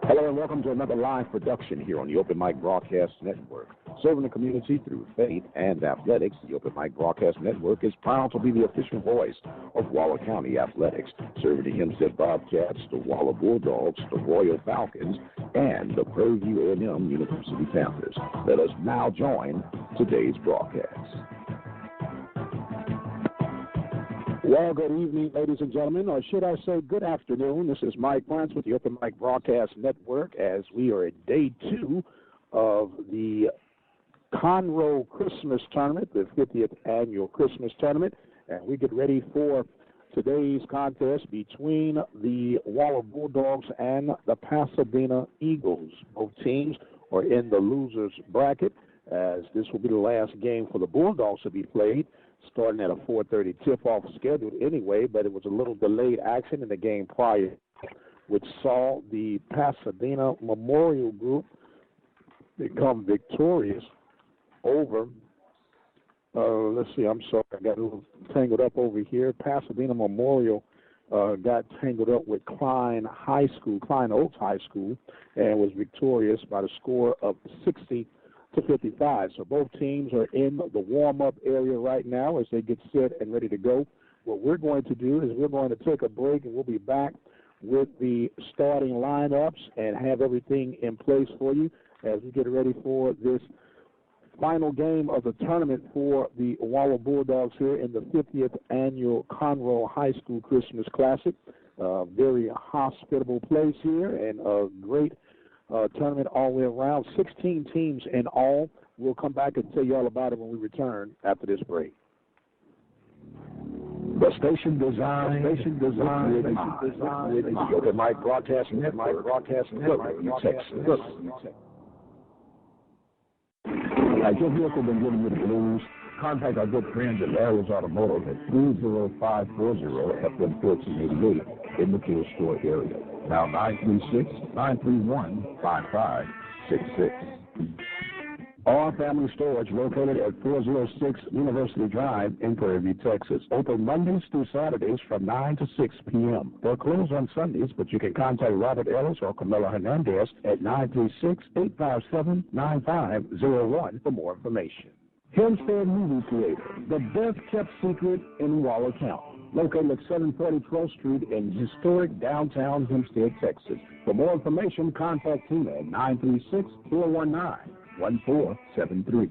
Hello and welcome to another live production here on the Open Mic Broadcast Network. Serving the community through faith and athletics, the Open Mic Broadcast Network is proud to be the official voice of Waller County Athletics, serving the Hempstead Bobcats, the Waller Bulldogs, the Royal Falcons, and the Purdue A&M University Panthers. Let us now join today's broadcast. Well, good evening, ladies and gentlemen, or should I say good afternoon. This is Mike Prince with the Open Mic Broadcast Network as we are at day 2 of the Conroe Christmas Tournament, the 50th annual Christmas Tournament, and we get ready for today's contest between the Waller Bulldogs and the Pasadena Eagles. Both teams are in the losers bracket, as this will be the last game for the Bulldogs to be played, starting at a 4:30 tip-off scheduled anyway, but it was a little delayed action in the game prior, which saw the Pasadena Memorial Group become victorious over, let's see, I'm sorry, I got a little tangled up over here. Pasadena Memorial got tangled up with Klein Oaks High School, and was victorious by the score of 60-55. So both teams are in the warm-up area right now as they get set and ready to go. What we're going to do is we're going to take a break, and we'll be back with the starting lineups and have everything in place for you as we get ready for this final game of the tournament for the Waller Bulldogs here in the 50th annual Conroe High School Christmas Classic. Very hospitable place here and a great tournament all the way around. 16 teams in all. We'll come back and tell you all about it when we return after this break. The station designed with the Open Mic Broadcast Network, Texas. Has your vehicle been giving you the blues? Contact our good friends at Larry's Automotive at 30540-FM1488 in the Kill Store area. Now 936-931-5566. Our family storage located at 406 University Drive in Prairie View, Texas. Open Mondays through Saturdays from 9 to 6 p.m. They're closed on Sundays, but you can contact Robert Ellis or Camilla Hernandez at 936-857-9501 for more information. Hempstead Movie Theater, the best-kept secret in Waller County. Located at 740 12th Street in historic downtown Hempstead, Texas. For more information, contact Tina at 936-419-1473.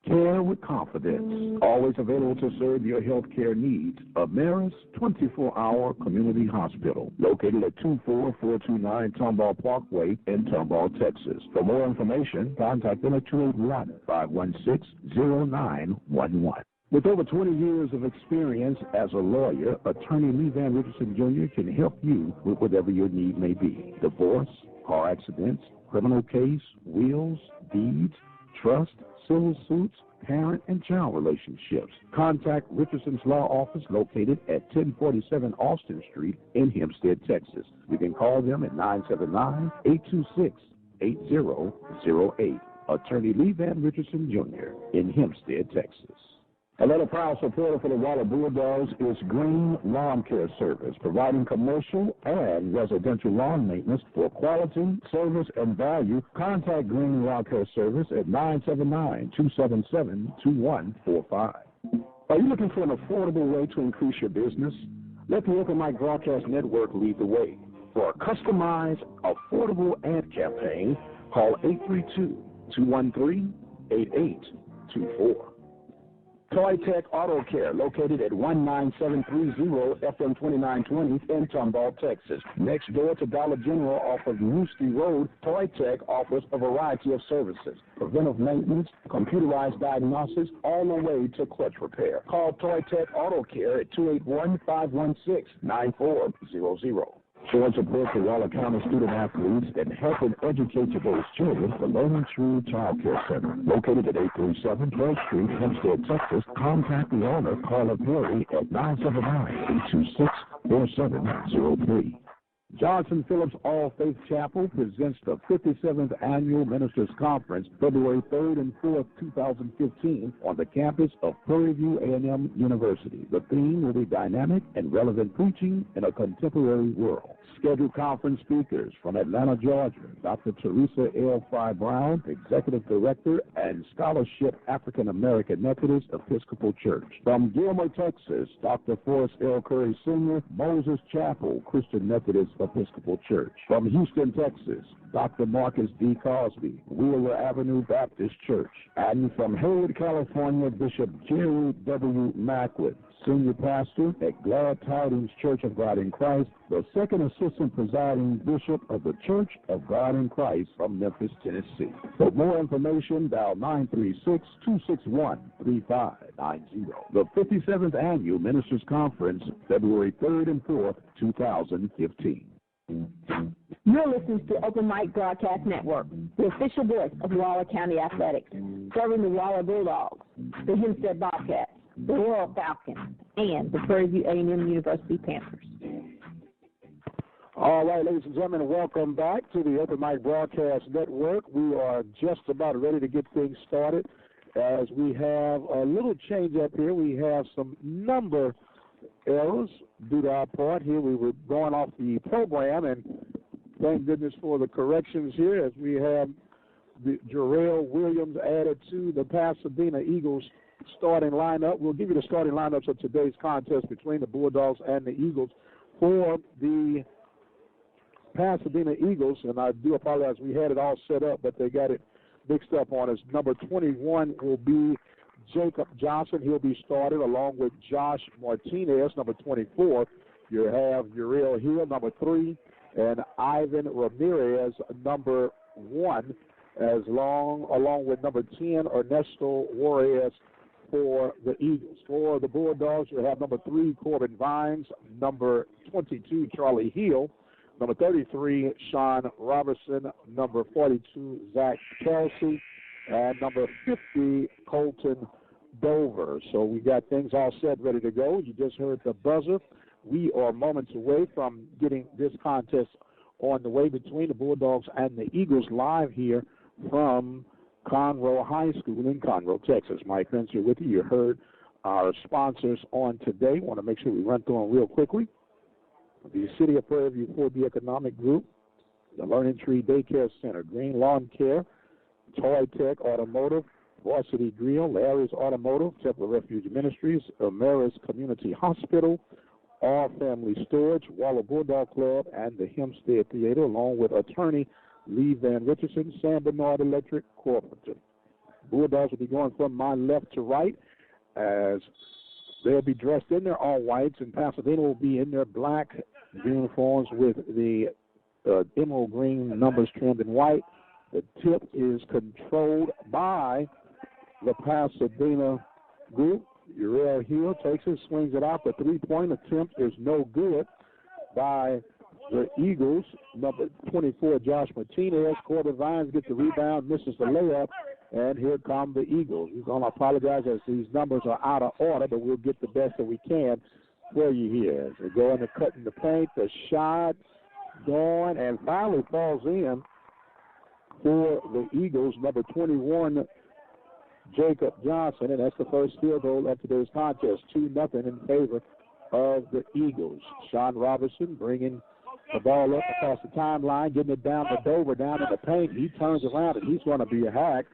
Care with confidence. Always available to serve your health care needs. Ameris 24-hour community hospital. Located at 24429 Tomball Parkway in Tomball, Texas. For more information, contact them at 281-516-0911. With over 20 years of experience as a lawyer, Attorney Lee Van Richardson Jr. can help you with whatever your need may be. Divorce, car accidents, criminal case, wills, deeds, trust, civil suits, parent and child relationships. Contact Richardson's Law Office located at 1047 Austin Street in Hempstead, Texas. You can call them at 979-826-8008. Attorney Lee Van Richardson Jr. in Hempstead, Texas. Another proud supporter for the Waller Bulldogs is Green Lawn Care Service, providing commercial and residential lawn maintenance for quality, service, and value. Contact Green Lawn Care Service at 979-277-2145. Are you looking for an affordable way to increase your business? Let the Open Mic Broadcast Network lead the way. For a customized, affordable ad campaign, call 832-213-8824. Toy Tech Auto Care, located at 19730 FM 2920 in Tomball, Texas. Next door to Dollar General off of Newski Road, Toy Tech offers a variety of services. Preventive maintenance, computerized diagnostics, all the way to clutch repair. Call Toy Tech Auto Care at 281-516-9400. Showing support for Waller County student athletes and helping educate your boys' children, the Learning True Child Care Center, located at 837 12th Street, Hempstead, Texas. Contact the owner, Carla Perry, at 979-826-4703. Johnson Phillips All Faith Chapel presents the 57th Annual Ministers Conference, February 3rd and 4th, 2015, on the campus of Prairie View A&M University. The theme will be dynamic and relevant preaching in a contemporary world. Scheduled conference speakers from Atlanta, Georgia, Dr. Teresa L. Fry Brown, Executive Director and Scholarship African American Methodist Episcopal Church. From Gilmer, Texas, Dr. Forrest L. Curry Sr., Moses Chapel Christian Methodist Episcopal Church. From Houston, Texas, Dr. Marcus D. Cosby, Wheeler Avenue Baptist Church. And from Hayward, California, Bishop Jerry W. Macklin, Senior Pastor at Glad Tidings Church of God in Christ, the second assistant presiding bishop of the Church of God in Christ from Memphis, Tennessee. For more information, dial 936-261-3590. The 57th Annual Ministers Conference, February 3rd and 4th, 2015. You're listening to Open Mic Broadcast Network, the official voice of Waller County Athletics, serving the Waller Bulldogs, the Hempstead Bobcats, the Royal Falcons, and the Prairie View A&M University Panthers. All right, ladies and gentlemen, welcome back to the Open Mic Broadcast Network. We are just about ready to get things started as we have a little change up here. We have some number errors due to our part here. We were going off the program, and thank goodness for the corrections here as we have the Jarrell Williams added to the Pasadena Eagles starting lineup. We'll give you the starting lineups of today's contest between the Bulldogs and the Eagles. For the Pasadena Eagles, and I do apologize, we had it all set up, but they got it mixed up on us. Number 21 will be Jacob Johnson. He'll be started along with Josh Martinez. Number 24, you have Uriel Hill, number 3, and Ivan Ramirez, number 1, along with number 10, Ernesto Juarez for the Eagles. For the Bulldogs, you have number 3, Corbin Vines, number 22, Charlie Hill, number 33, Sean Robertson, number 42, Zach Kelsey, and number 50, Colton Dover. So we got things all set, ready to go. You just heard the buzzer. We are moments away from getting this contest on the way between the Bulldogs and the Eagles live here from Conroe High School in Conroe, Texas. Mike Pence here with you. You heard our sponsors on today. Want to make sure we run through them real quickly. The City of Prairie View 4B Economic Group, the Learning Tree Daycare Center, Green Lawn Care, Toy Tech Automotive, Varsity Grill, Larry's Automotive, Temple Refuge Ministries, Ameris Community Hospital, All Family Storage, Waller Bulldog Club, and the Hempstead Theater, along with attorney Lee Van Richardson, San Bernard Electric Corporation. Bulldogs will be going from my left to right as they'll be dressed in their all whites, and Pasadena will be in their black uniforms with the emerald green numbers trimmed in white. The tip is controlled by the Pasadena group. Uriel Hill takes it, swings it out. The three-point attempt is no good by the Eagles. Number 24, Josh Martinez. Corbin Vines gets the rebound, misses the layup, and here come the Eagles. We're going to apologize as these numbers are out of order, but we'll get the best that we can for you here. As they go in the cut in the paint, the shot going, and finally falls in for the Eagles. Number 21, Jacob Johnson, and that's the first field goal of today's contest. 2-0 in favor of the Eagles. Sean Robertson bringing the ball up across the timeline, getting it down to Dover, down in the paint. He turns around, and he's going to be a hack.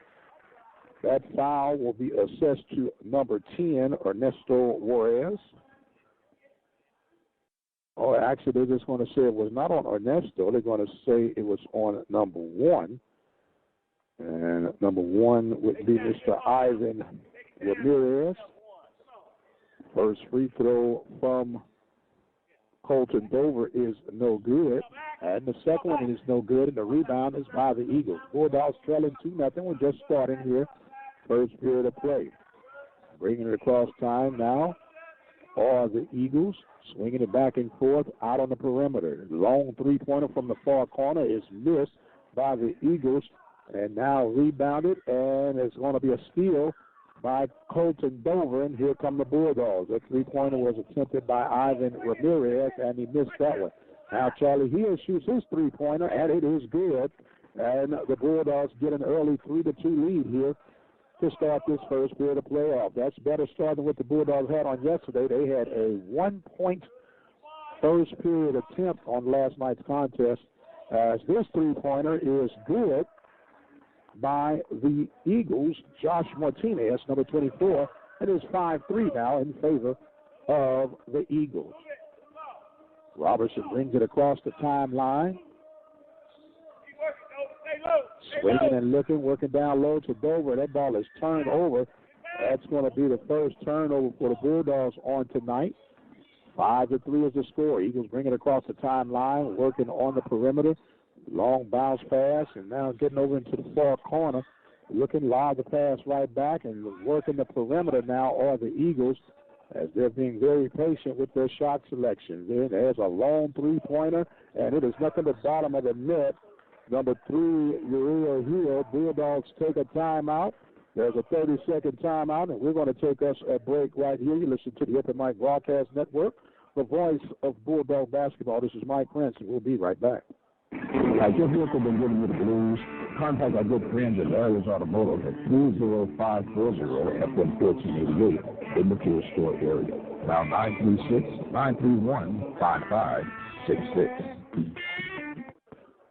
That foul will be assessed to number 10, Ernesto Juarez. Oh, actually, they're just going to say it was not on Ernesto. They're going to say it was on number 1. And number 1 would be Mr. Ivan Ramirez. First free throw from Colton Dover is no good. And the second one is no good, and the rebound is by the Eagles. Bulldogs trailing 2-0. We're just starting here. First period of play. Bringing it across time now are the Eagles. Swinging it back and forth out on the perimeter. Long three-pointer from the far corner is missed by the Eagles. And now rebounded, and it's going to be a steal by Colton Dover, and here come the Bulldogs. That three-pointer was attempted by Ivan Ramirez, and he missed that one. Now Charlie Hill shoots his three-pointer, and it is good. And the Bulldogs get an early 3-2 lead here to start this first period of playoff. That's better start than what the Bulldogs had on yesterday. They had a 1-point first period attempt on last night's contest. As this three-pointer is good by the Eagles, Josh Martinez, number 24. It is 5-3 now in favor of the Eagles. Robertson brings it across the timeline. Swinging and looking, working down low to Dover. That ball is turned over. That's going to be the first turnover for the Bulldogs on tonight. 5-3 is the score. Eagles bring it across the timeline, working on the perimeter. Long bounce pass, and now getting over into the far corner. Looking live the pass right back, and working the perimeter now are the Eagles, as they're being very patient with their shot selection. There's a long three-pointer, and it is nothing but bottom of the net. Number 3, Uriah Hill. Bulldogs take a timeout. There's a 30-second timeout, and we're going to take us a break right here. You listen to the Open Mic Broadcast Network, the voice of Bulldog basketball. This is Mike Prince, and we'll be right back. Has your vehicle been giving you the blues? Contact our good friends at Larry's Automotive at 30540-FM1488 in the Fuel Store area. Now 936-931-5566.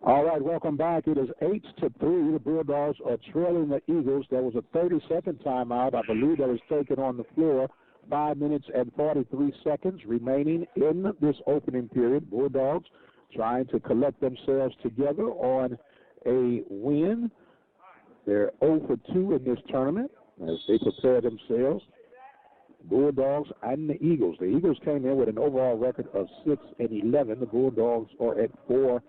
All right, welcome back. It is 8-3. The Bulldogs are trailing the Eagles. There was a 30-second timeout, I believe, that was taken on the floor. 5 minutes and 43 seconds remaining in this opening period. Bulldogs trying to collect themselves together on a win. They're 0-2 in this tournament as they prepare themselves. Bulldogs and the Eagles. The Eagles came in with an overall record of 6-11. The Bulldogs are at 4-10.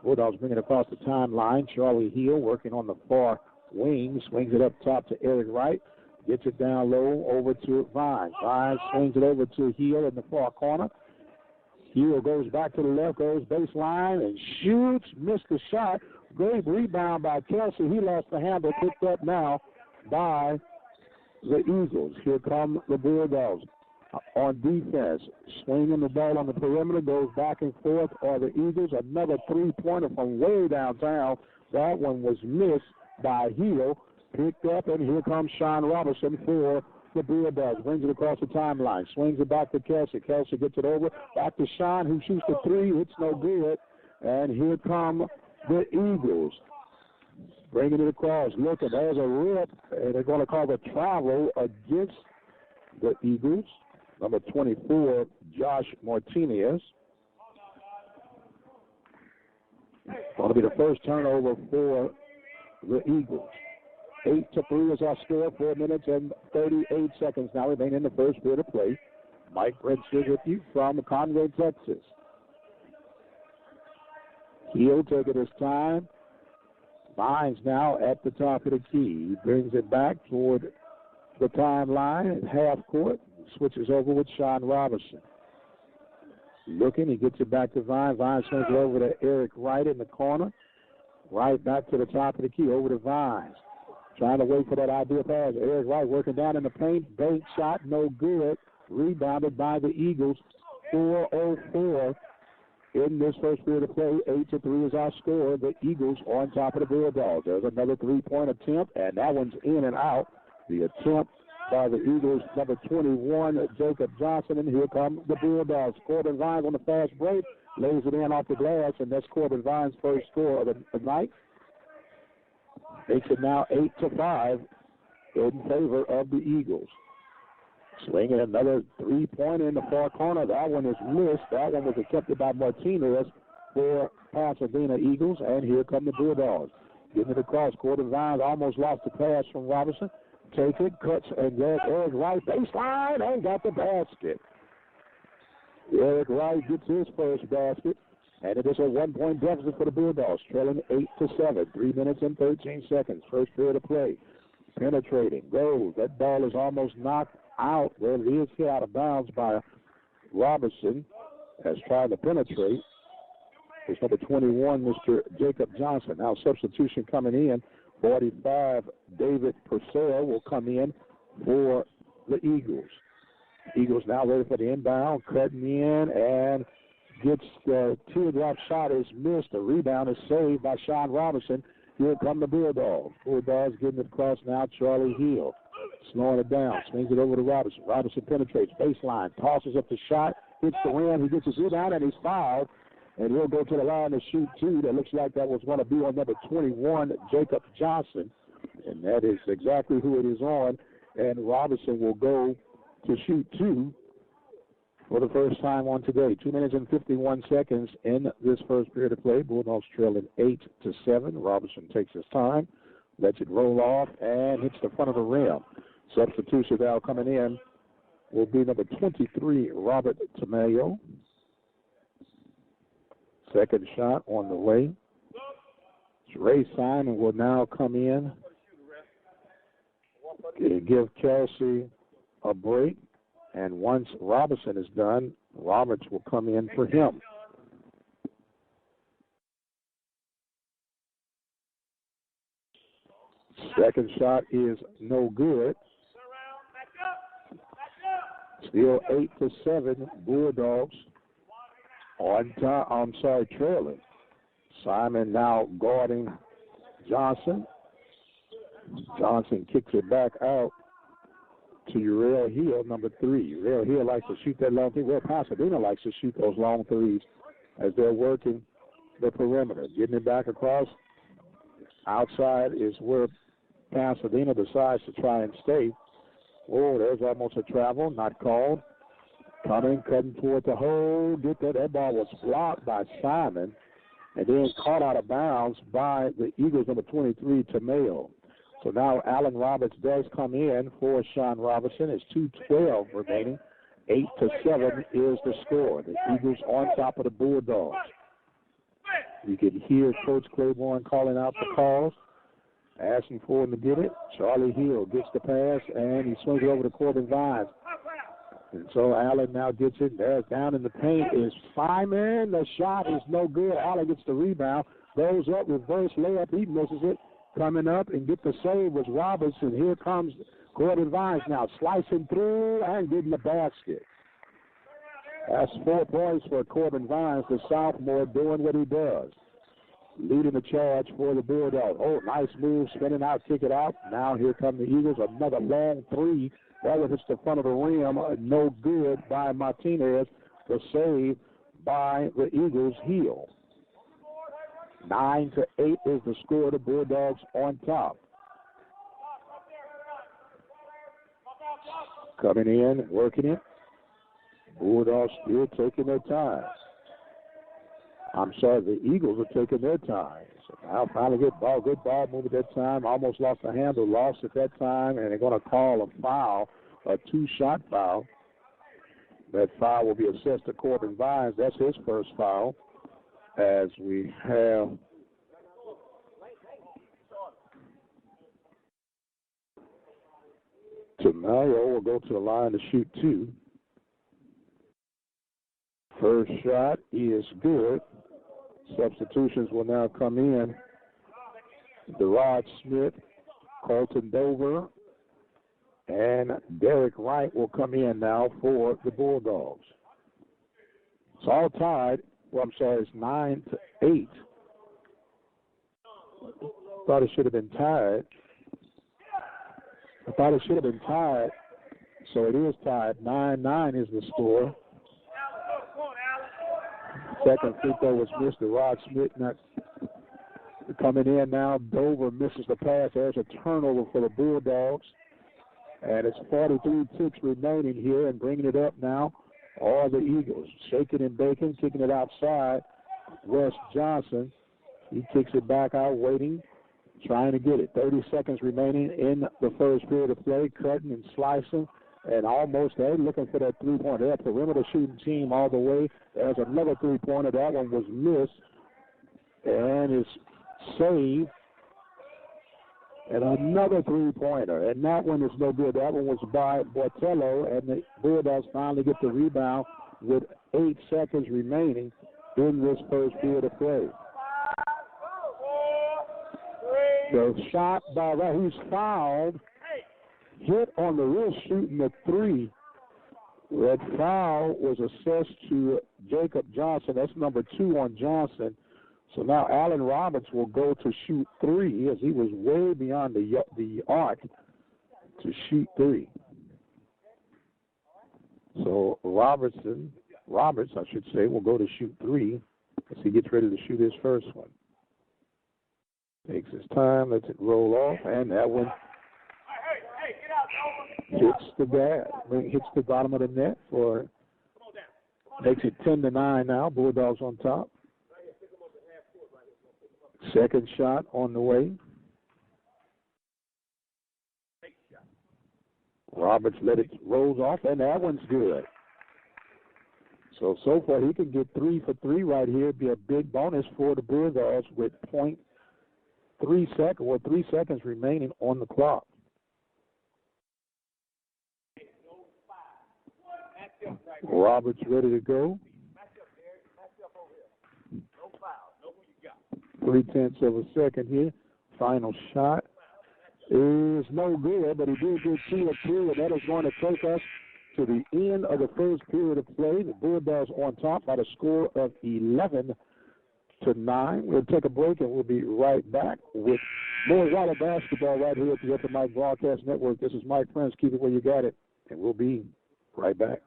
Bulldogs bring it across the timeline. Charlie Hill working on the far wing, swings it up top to Eric Wright, gets it down low over to Vines. Vines swings it over to Hill in the far corner. Hill goes back to the left, goes baseline, and shoots, missed the shot. Great rebound by Kelsey. He lost the handle, picked up now by the Eagles. Here come the Bulldogs on defense. Swinging the ball on the perimeter, goes back and forth are the Eagles. Another three-pointer from way downtown. That one was missed by Hill. Picked up, and here comes Sean Robertson for the Bulldogs. Brings it across the timeline. Swings it back to Kelsey. Kelsey gets it over. Back to Sean, who shoots the three. It's no good. And here come the Eagles. Bringing it across. Looking, there's a rip, and they're going to call the travel against the Eagles. Number 24, Josh Martinez. Going to be the first turnover for the Eagles. 8-3 is our score. 4 minutes and 38 seconds now remain in the first period of play. Mike Prince is with you from Conroe, Texas. He'll take it his time. Vines now at the top of the key. He brings it back toward the timeline at half court. Switches over with Sean Robertson. Looking, he gets it back to Vines. Vines swings it over to Eric Wright in the corner. Right back to the top of the key, over to Vines. Trying to wait for that ideal pass. Eric Wright working down in the paint. Bank shot, no good. Rebounded by the Eagles. 4:04 in this first period of play. 8-3 is our score. The Eagles on top of the Bulldogs. There's another three-point attempt, and that one's in and out. The attempt by the Eagles, number 21, Jacob Johnson, and here come the Bulldogs. Corbin Vines on the fast break, lays it in off the glass, and that's Corbin Vines' first score of the night. Makes it now 8-5 in favor of the Eagles. Swinging another three-pointer in the far corner. That one is missed. That one was attempted by Martinez for Pasadena Eagles, and here come the Bulldogs. Getting it across. Corbin Vines almost lost the pass from Robinson. Take it, cuts, and there's Eric Wright baseline and got the basket. Eric Wright gets his first basket, and it is a 1-point deficit for the Bulldogs, trailing 8-7, 3 minutes and 13 seconds. First period of play. Penetrating, goes. That ball is almost knocked out. Well, it is hit out of bounds by Robertson as trying to penetrate. It's number 21, Mr. Jacob Johnson. Now substitution coming in. 45, David Purcell will come in for the Eagles. Eagles now ready for the inbound, cutting in, and gets the teardrop shot is missed. The rebound is saved by Sean Robinson. Here come the Bulldogs. Bulldogs getting it across now. Charlie Hill slowing it down. Swings it over to Robinson. Robinson penetrates. Baseline. Tosses up the shot. Hits the rim. He gets his rebound, and he's fouled. And he'll go to the line to shoot two. That looks like that was going to be on number 21, Jacob Johnson. And that is exactly who it is on. And Robinson will go to shoot two for the first time on today. 2 minutes and 51 seconds in this first period of play. Bulldogs trailing 8-7. Robinson takes his time, lets it roll off, and hits the front of the rim. Substitution now coming in will be number 23, Robert Tamayo. Second shot on the way. Ray Simon will now come in and give Kelsey a break. And once Robinson is done, Roberts will come in for him. Second shot is no good. Still 8-7, Bulldogs on time. Trailing. Simon now guarding Johnson. Johnson kicks it back out to Uriel Hill, number 3. Uriel Hill likes to shoot that long three. Well, Pasadena likes to shoot those long threes as they're working the perimeter. Getting it back across. Outside is where Pasadena decides to try and stay. Oh, there's almost a travel, not called. Cutting toward the hole. Get that. That ball was blocked by Simon and then caught out of bounds by the Eagles, number 23, Tamayo. So now Allen Roberts does come in for Sean Robinson. It's 2:12 remaining. 8-7 is the score. The Eagles on top of the Bulldogs. You can hear Coach Claiborne calling out the calls, asking for him to get it. Charlie Hill gets the pass, and he swings it over to Corbin Vines. And so Allen now gets it. There's down in the paint is Simon. The shot is no good. Allen gets the rebound. Goes up, reverse layup. He misses it. Coming up and get the save was Robinson. Here comes Corbin Vines now slicing through and getting the basket. That's 4 points for Corbin Vines, the sophomore, doing what he does. Leading the charge for the Bulldogs. Oh, nice move, spinning out, kick it out. Now here come the Eagles. Another long three. That one hits the front of the rim. No good by Martinez. The save by the Eagles. Hill. 9-8 is the score. The Bulldogs on top. Coming in, working it. Bulldogs still taking their time. The Eagles are taking their time. So now finally good ball move at that time. Almost lost the handle, lost at that time, and they're going to call a foul, a 2-shot foul. That foul will be assessed to Corbin Vines. That's his first foul. As we have Tamayo will go to the line to shoot 2. First shot is good. Substitutions will now come in. Derod Smith, Colton Dover, and Derek Wright will come in now for the Bulldogs. It's all tied. It's 9-8. Thought it should have been tied. So it is tied. 9-9 is the score. Second free throw was missed. Rod Smith not coming in now. Dover misses the pass. There's a turnover for the Bulldogs. And it's 43 ticks remaining here, and bringing it up now are the Eagles. Shaking and baking, kicking it outside. Wes Johnson, he kicks it back out, waiting, trying to get it. 30 seconds remaining in the first period of play, cutting and slicing, and almost there, looking for that three-pointer. That perimeter shooting team all the way. There's another three-pointer. That one was missed, and it's saved. And another three-pointer, and that one is no good. That one was by Bortello, and the Bulldogs finally get the rebound with 8 seconds remaining in this first period of play. The shot by he's fouled, hit on the wrist shooting the 3 That foul was assessed to Jacob Johnson. That's number 2 on Johnson. So now Allen Roberts will go to shoot 3 as he was way beyond the arc to shoot 3. So Roberts, I should say, will go to shoot 3 as he gets ready to shoot his first one. Takes his time, lets it roll off, and that one hits the bottom of the net makes it 10-9 now. Bulldogs on top. Second shot on the way. Roberts let it rolls off, and that one's good. So far he can get 3 for 3 right here. It'd be a big bonus for the Bulldogs with 3 seconds remaining on the clock. Roberts ready to go. 0.3 of a second here. Final shot is no good, but he did get 2 of 2, and that is going to take us to the end of the first period of play. The Bulldogs on top by the score of 11-9. We'll take a break, and we'll be right back with more Waller basketball right here at the Open Mic Broadcast Network. This is Mike Prince. Keep it where you got it, and we'll be right back.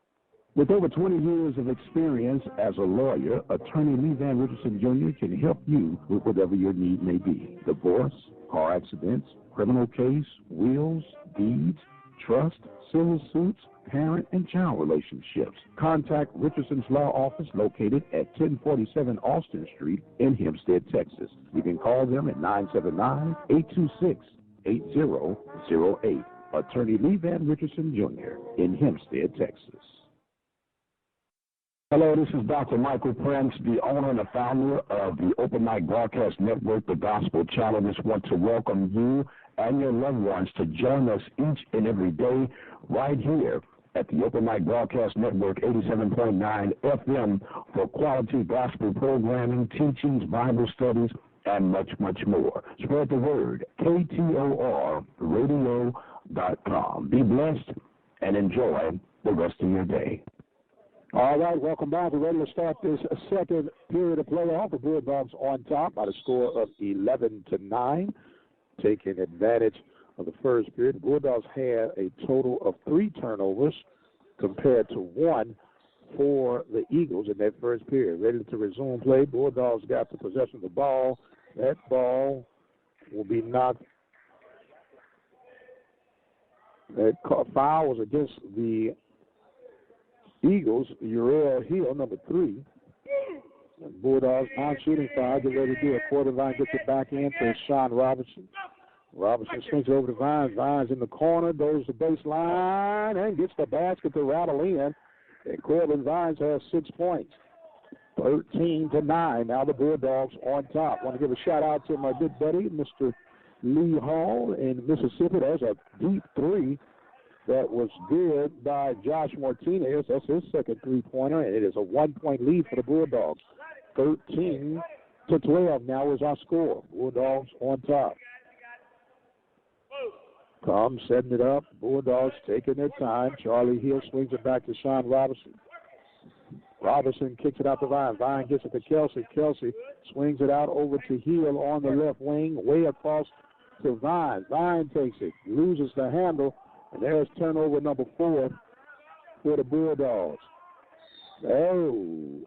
With over 20 years of experience as a lawyer, attorney Lee Van Richardson Jr. can help you with whatever your need may be. Divorce, car accidents, criminal case, wills, deeds, trust, civil suits, parent and child relationships. Contact Richardson's Law Office located at 1047 Austin Street in Hempstead, Texas. You can call them at 979-826-8008. Attorney Lee Van Richardson Jr. in Hempstead, Texas. Hello, this is Dr. Michael Prince, the owner and the founder of the Open Mic Broadcast Network, the Gospel Channel. Just want to welcome you and your loved ones to join us each and every day right here at the Open Mic Broadcast Network 87.9 FM for quality gospel programming, teachings, Bible studies, and much, much more. Spread the word, KTORradio.com. Be blessed and enjoy the rest of your day. All right, welcome back. We're ready to start this second period of playoff. The Bulldogs on top by the score of 11-9, taking advantage of the first period. The Bulldogs had a total of 3 turnovers compared to 1 for the Eagles in that first period. Ready to resume play. Bulldogs got the possession of the ball. That ball will be knocked. That foul was against the Eagles. Uriel Hill, number 3. Bulldogs on shooting foul. Get ready to do it. Quarterline gets it back in to Sean Robertson. Robertson swings over to Vines. Vines in the corner, goes to baseline, and gets the basket to rattle in. And Corbin Vines has 6 points. 13-9. Now the Bulldogs on top. Want to give a shout out to my good buddy, Mr. Lee Hall in Mississippi. There's a deep 3 that was good by Josh Martinez. That's his second 3-pointer, and it is a 1-point lead for the Bulldogs. 13-12 now is our score. Bulldogs on top. Come setting it up. Bulldogs taking their time. Charlie Hill swings it back to Sean Robertson. Robertson kicks it out to Vine. Vine gets it to Kelsey. Kelsey swings it out over to Hill on the left wing, way across to Vine. Vine takes it, loses the handle, and there's turnover number 4 for the Bulldogs. Oh.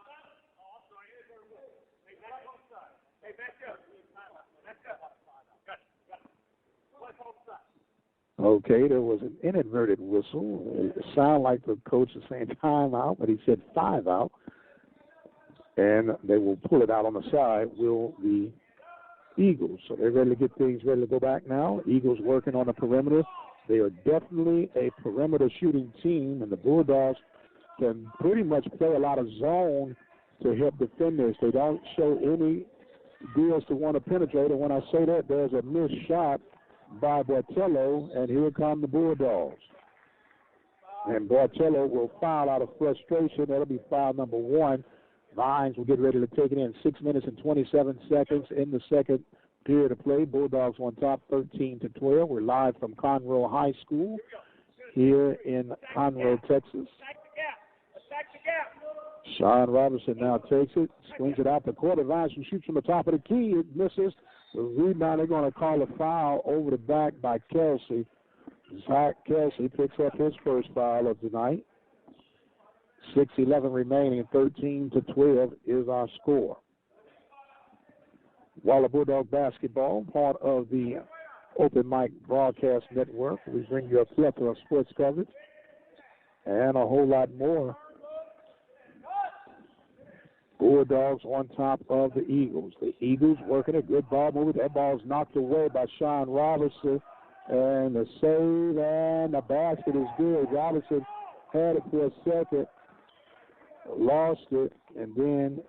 Okay, there was an inadvertent whistle. It sounded like the coach is saying timeout, but he said 5 out. And they will pull it out on the side, will the Eagles. So they're ready to get things ready to go back now. Eagles working on the perimeter. They are definitely a perimeter shooting team, and the Bulldogs can pretty much play a lot of zone to help defenders. They don't show any deals to want to penetrate, and when I say that, there's a missed shot by Bartello, and here come the Bulldogs. And Bartello will foul out of frustration. That'll be foul number 1. Vines will get ready to take it in. 6 minutes and 27 seconds in the second period of play. Bulldogs on top 13-12. We're live from Conroe High School here in Conroe, Texas. Sean Robinson now takes it, swings it out the court. Advance and shoots from the top of the key. It misses. The rebound, they're going to call a foul over the back by Kelsey. Zach Kelsey picks up his first foul of the night. 6:11 remaining, 13-12 is our score. Waller Bulldog basketball, part of the Open Mic Broadcast Network. We bring you a plethora of sports coverage and a whole lot more. Bulldogs on top of the Eagles. The Eagles working a good ball movement. That ball's knocked away by Sean Robinson. And the save and the basket is good. Robinson had it for a second, lost it, and then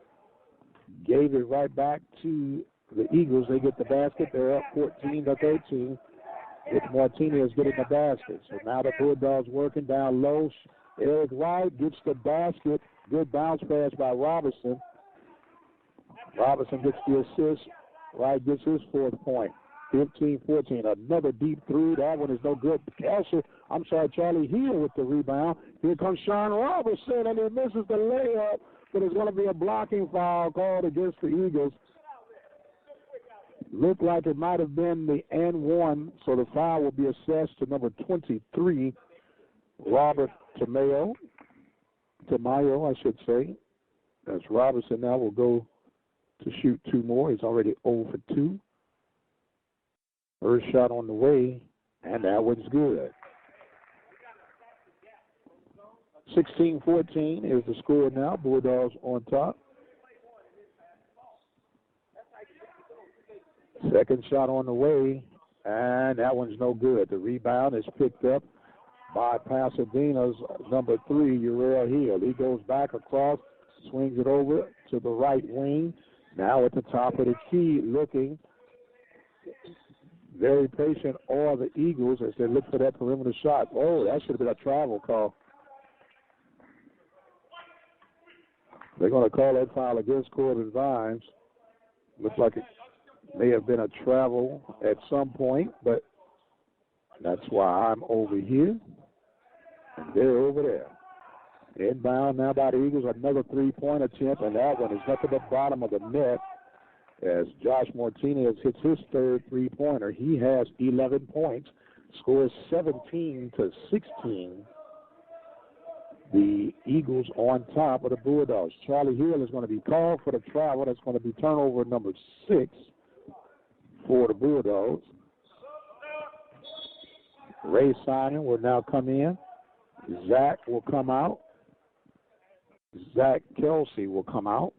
gave it right back to the Eagles. They get the basket. They're up 14-13 with Martinez getting the basket. So now the Bulldogs working down low. Eric Wright gets the basket. Good bounce pass by Robinson. Robinson gets the assist. Wright gets his fourth point. 15-14. Another deep three. That one is no good. Charlie Hill with the rebound. Here comes Sean Robinson, and he misses the layup, but it's going to be a blocking foul called against the Eagles. Looked like it might have been the and-one, so the foul will be assessed to number 23, Robert Tamayo, I should say. As Robinson now will go to shoot two more. He's already 0 for 2. First shot on the way, and that one's good. 16-14 is the score now. Bulldogs on top. Second shot on the way, and that one's no good. The rebound is picked up by Pasadena's number 3, Uriel Hill. He goes back across, swings it over to the right wing. Now at the top of the key, looking very patient are the Eagles as they look for that perimeter shot. Oh, that should have been a travel call. They're going to call that foul against Corbin Vines. Looks like it may have been a travel at some point, but that's why I'm over here and they're over there. Inbound now by the Eagles, another three-point attempt, and that one is up at the bottom of the net as Josh Martinez hits his third three-pointer. He has 11 points, scores 17-16. The Eagles on top of the Bulldogs. Charlie Hill is going to be called for the travel. That's going to be turnover number 6 for the Bulldogs. Ray Simon will now come in. Zach will come out. Zach Kelsey will come out.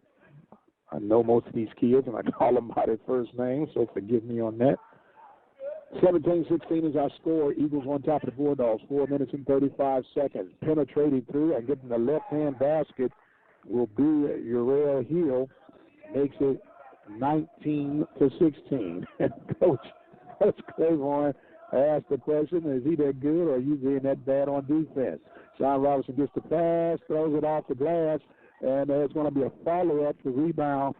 I know most of these kids, and I call them by their first name, so forgive me on that. 17-16 is our score. Eagles on top of the Bulldogs. 4 minutes and 35 seconds. Penetrating through and getting the left-hand basket will be Uriel Hill. Makes it 19-16. Coach Claiborne asked the question, is he that good or are you being that bad on defense? Sean Robinson gets the pass, throws it off the glass, and there's going to be a follow-up. The rebound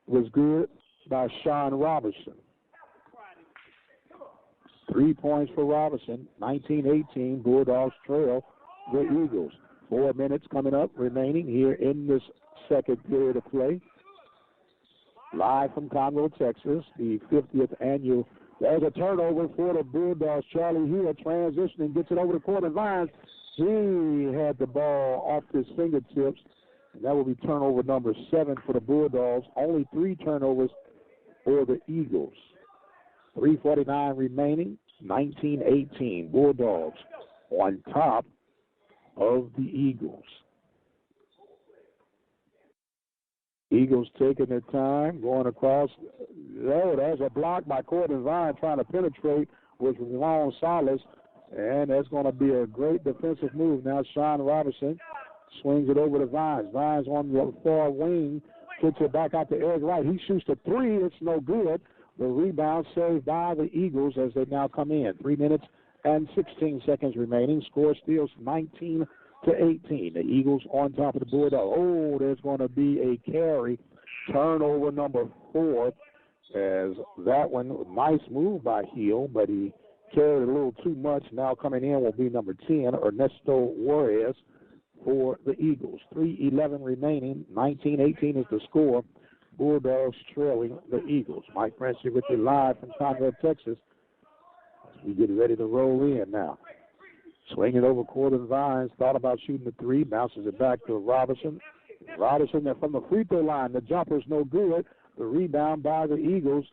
was good by Sean Robinson. 3 points for Robinson, 19-18. Bulldogs trail the Eagles. 4 minutes coming up remaining here in this second period of play. Live from Conroe, Texas, the 50th annual. There's a turnover for the Bulldogs. Charlie Hill transitioning, gets it over the court and Vines. He had the ball off his fingertips, and that will be turnover number 7 for the Bulldogs. Only 3 turnovers for the Eagles. 3:49 remaining, 19-18. Bulldogs on top of the Eagles. Eagles taking their time, going across. Oh, there's a block by Corbin Vine trying to penetrate with Ron Salas, and that's going to be a great defensive move. Now Sean Robinson swings it over to Vines. Vines on the far wing, gets it back out to Eric Wright. He shoots the 3. It's no good. The rebound saved by the Eagles as they now come in. 3 minutes and 16 seconds remaining. Score still 19-18. The Eagles on top of the Bulldogs. Oh, there's going to be a carry. Turnover number 4 as that one, nice move by Hill, but he carried a little too much. Now coming in will be number 10, Ernesto Juarez for the Eagles. 3:11 remaining. 19-18 is the score. Bulldogs trailing the Eagles. Mike Prince here with you live from Conroe, Texas. As we get ready to roll in now. Swinging over Corbin Vines. Thought about shooting the three. Bounces it back to Robinson. Robinson from the free throw line. The jumper's no good. The rebound by the Eagles.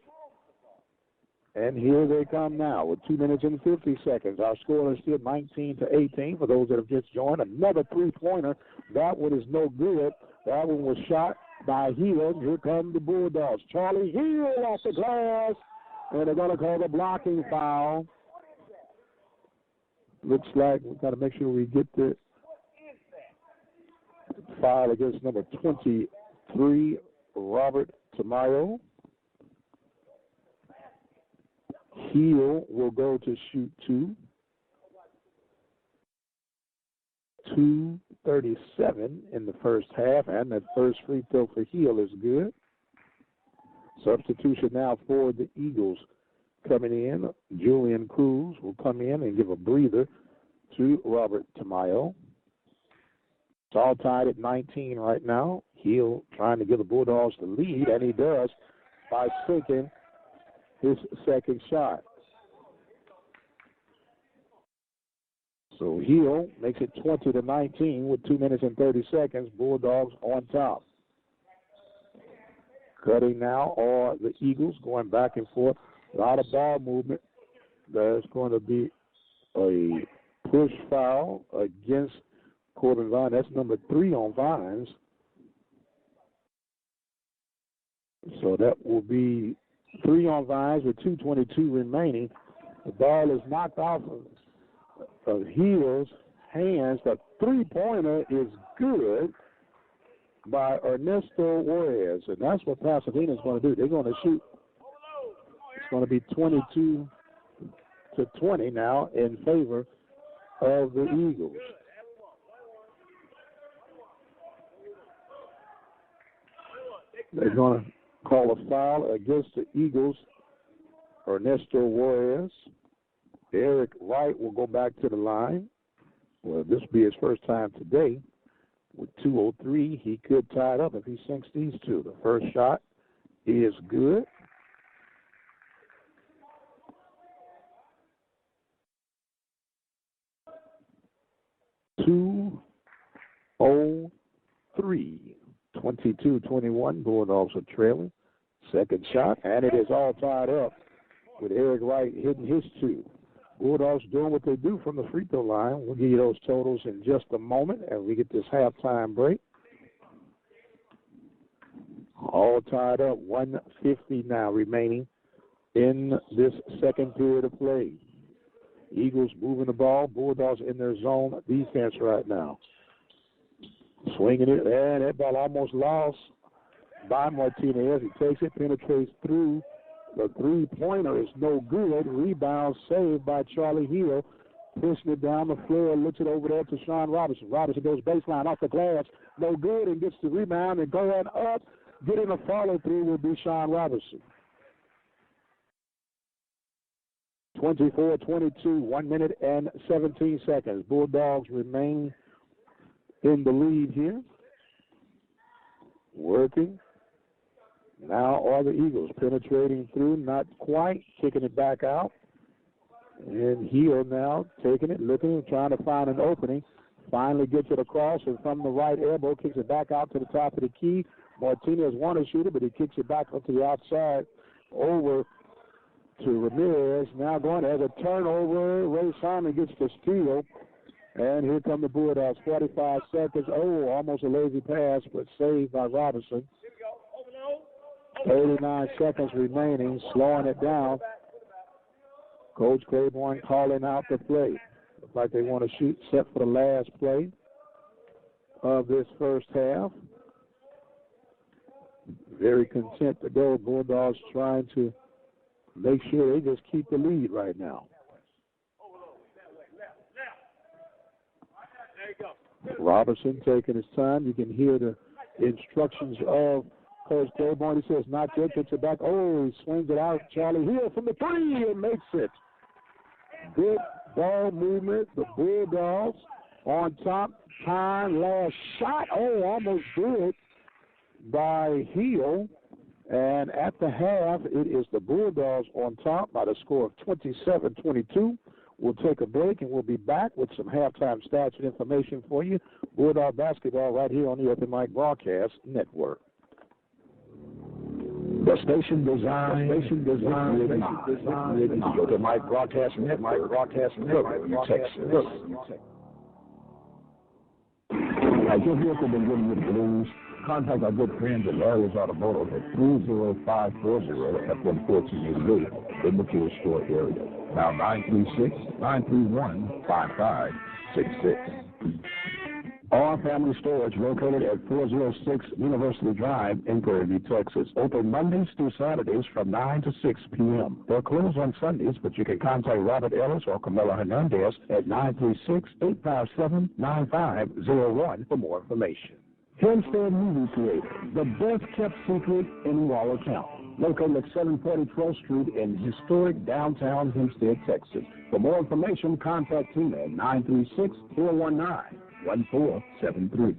And here they come now with 2 minutes and 50 seconds. Our score is still 19-18 for those that have just joined. Another three-pointer. That one is no good. That one was shot by Hill. Here come the Bulldogs. Charlie Hill off the glass. And they're going to call the blocking foul. Looks like we've got to make sure we get the foul against number 23, Robert Tamayo. Hill will go to shoot two. 2:37 in the first half, and that first free throw for Hill is good. Substitution now for the Eagles coming in. Julian Cruz will come in and give a breather to Robert Tamayo. It's all tied at 19 right now. Hill trying to give the Bulldogs the lead, and he does by sinking his second shot. So Hill makes it 20-19 with 2 minutes and 30 seconds. Bulldogs on top. Cutting now are the Eagles, going back and forth. A lot of ball movement. There's going to be a push foul against Corbin Vines. That's number 3 on Vines. So that will be 3 on Vines with 2:22 remaining. The ball is knocked off of Hill's hands. The three-pointer is good by Ernesto Juarez, and that's what Pasadena is going to do. They're going to shoot. It's going to be 22-20 now in favor of the Eagles. They're going to call a foul against the Eagles. Ernesto Juarez. Eric Wright will go back to the line. Well, this will be his first time today. With 2:03, he could tie it up if he sinks these two. The first shot is good. Two, 22-21. Bulldogs are trailing. Second shot, and it is all tied up with Eric Wright hitting his two. Bulldogs doing what they do from the free throw line. We'll give you those totals in just a moment as we get this halftime break. All tied up, 1:50 now remaining in this second period of play. Eagles moving the ball. Bulldogs in their zone defense right now. Swinging it, and that ball almost lost by Martinez. He takes it, penetrates through. The three-pointer is no good. Rebound saved by Charlie Hill. Pushing it down the floor, looks it over there to Sean Robinson. Robinson goes baseline off the glass. No good, and gets the rebound and going up. Getting a follow-through will be Sean Robinson. 24-22, 1 minute and 17 seconds. Bulldogs remain in the lead here. Working. Now are the Eagles penetrating through, not quite, kicking it back out. And Hill now taking it, looking, trying to find an opening. Finally gets it across, and from the right elbow, kicks it back out to the top of the key. Martinez wanted to shoot it, but he kicks it back up to the outside over to Ramirez. Now going as a turnover. Ray Simon gets the steal. And here come the Bulldogs, 45 seconds. Oh, almost a lazy pass, but saved by Robinson. 39 seconds remaining, slowing it down. Coach Claiborne calling out the play. Looks like they want to shoot set for the last play of this first half. Very content to go. Bulldogs trying to make sure they just keep the lead right now. Robinson taking his time. You can hear the instructions of Coach Claiborne. He says, not yet, gets it back. Oh, he swings it out. Charlie Hill from the three and makes it. Good ball movement. The Bulldogs on top, halftime. Last shot, almost good by Hill. And at the half, it is the Bulldogs on top by the score of 27-22. We'll take a break, and we'll be back with some halftime stats and information for you. Bulldog basketball right here on the Open Mic Broadcast Network. The station designed the Open Mic Broadcast Network, Texas. Has your vehicle been giving you the blues? Contact our good friends at Larry's Automotive at 30540-FM1488 in the fuel store area. Now 936-931-5566. Our family storage located at 406 University Drive in Prairie, Texas. Open Mondays through Saturdays from 9 to 6 p.m. They're closed on Sundays, but you can contact Robert Ellis or Camilla Hernandez at 936-857-9501 for more information. Hempstead Movie Theater, the best-kept secret in Waller County. Located at 740 12th Street in historic downtown Hempstead, Texas. For more information, contact Tina at 936-419-1473.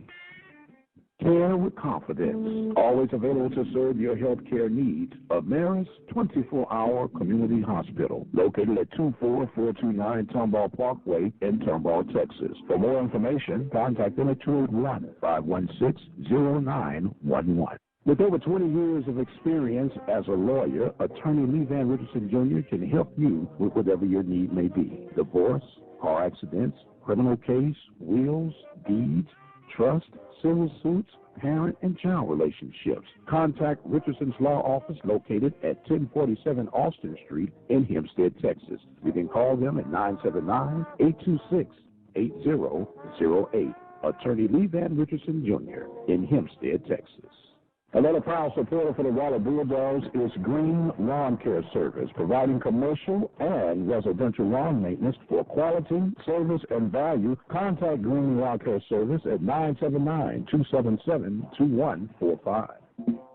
Care with confidence. Always available to serve your health care needs. Ameris 24-hour community hospital. Located at 24429 Tomball Parkway in Tomball, Texas. For more information, contact them at 281-516-0911. With over 20 years of experience as a lawyer, attorney Lee Van Richardson Jr. can help you with whatever your need may be. Divorce, car accidents, criminal case, wills, deeds, trust, civil suits, parent and child relationships. Contact Richardson's Law Office located at 1047 Austin Street in Hempstead, Texas. You can call them at 979-826-8008. Attorney Lee Van Richardson Jr. in Hempstead, Texas. Another proud supporter for the Waller Bulldogs is Green Lawn Care Service, providing commercial and residential lawn maintenance for quality, service, and value. Contact Green Lawn Care Service at 979-277-2145.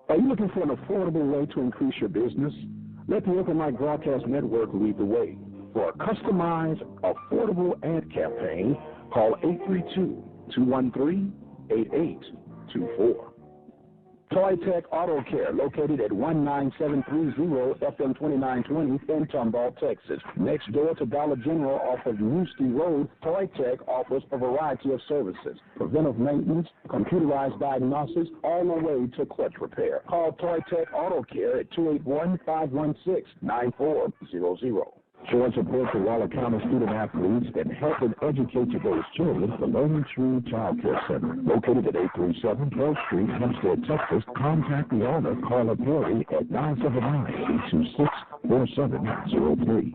Are you looking for an affordable way to increase your business? Let the Open Mic Broadcast Network lead the way. For a customized, affordable ad campaign, call 832-213-8824. Toy Tech Auto Care, located at 19730 FM 2920 in Tomball, Texas. Next door to Dollar General off of Newsty Road, Toy Tech offers a variety of services. Preventive maintenance, computerized diagnosis, all the way to clutch repair. Call Toy Tech Auto Care at 281-516-9400. Showing support for Waller County student athletes and helping educate those children, the Learning True Child Care Center, located at 837 12th Street, Hempstead, Texas. Contact the owner, Carla Perry, at 979-826-4703.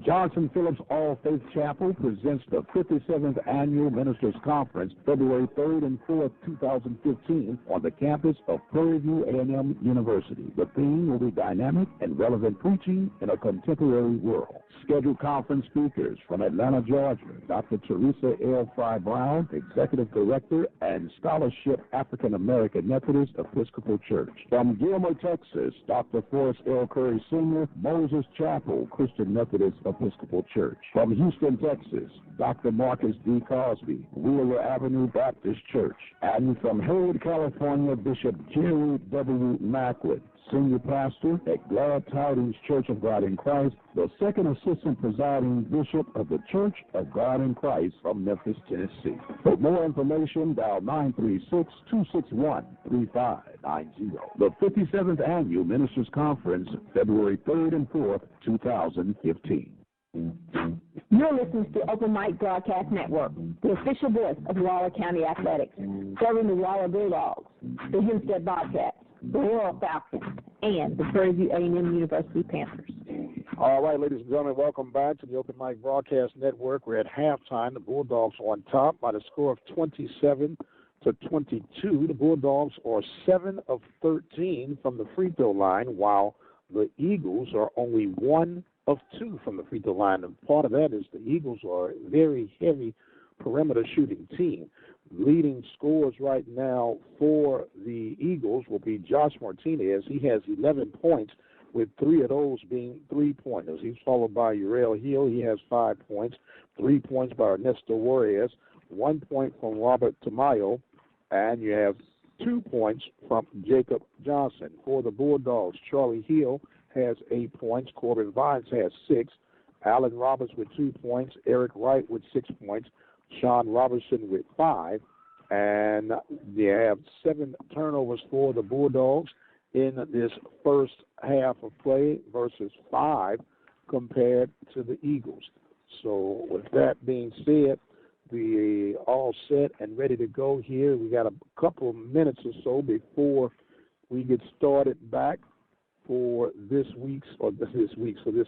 Johnson Phillips All Faith Chapel presents the 57th Annual Ministers Conference, February 3rd and 4th, 2015, on the campus of Prairie View A&M University. The theme will be dynamic and relevant preaching in a contemporary world. Scheduled conference speakers from Atlanta, Georgia, Dr. Teresa L. Fry Brown, Executive Director and Scholarship African American Methodist Episcopal Church. From Gilmer, Texas, Dr. Forrest L. Curry Sr., Moses Chapel Christian Methodist Episcopal Church. From Houston, Texas, Dr. Marcus D. Cosby, Wheeler Avenue Baptist Church. And from Hayward, California, Bishop Jerry W. Macklin, Senior Pastor at Glad Tidings Church of God in Christ, the second assistant presiding bishop of the Church of God in Christ from Memphis, Tennessee. For more information, dial 936-261-3590. The 57th Annual Ministers Conference, February 3rd and 4th, 2015. You're listening to Open Mic Broadcast Network, the official voice of Waller County Athletics, serving the Waller Bulldogs, the Hempstead Bobcats, the Royal Falcons, and the Prairie View A&M University Panthers. All right, ladies and gentlemen, welcome back to the Open Mic Broadcast Network. We're at halftime. The Bulldogs on top by the score of 27-22. The Bulldogs are 7 of 13 from the free throw line, while the Eagles are only 1 of 2 from the free throw line. And part of that is the Eagles are a very heavy perimeter shooting team. Leading scores right now for the Eagles will be Josh Martinez. He has 11 points, with 3 of those being three-pointers. He's followed by Uriel Hill. He has 5 points. 3 points by Ernesto Juarez. 1 point from Robert Tamayo, and you have 2 points from Jacob Johnson. For the Bulldogs, Charlie Hill has 8 points. Corbin Vines has 6. Alan Roberts with 2 points. Eric Wright with 6 points. Sean Robertson with 5. And they have 7 turnovers for the Bulldogs in this first half of play versus 5 compared to the Eagles. So with that being said, we all set and ready to go here. We got a couple of minutes or so before we get started back for this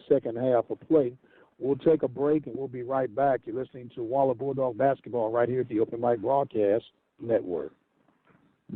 second half of play. We'll take a break and we'll be right back. You're listening to Waller Bulldog Basketball right here at the Open Mic Broadcast Network.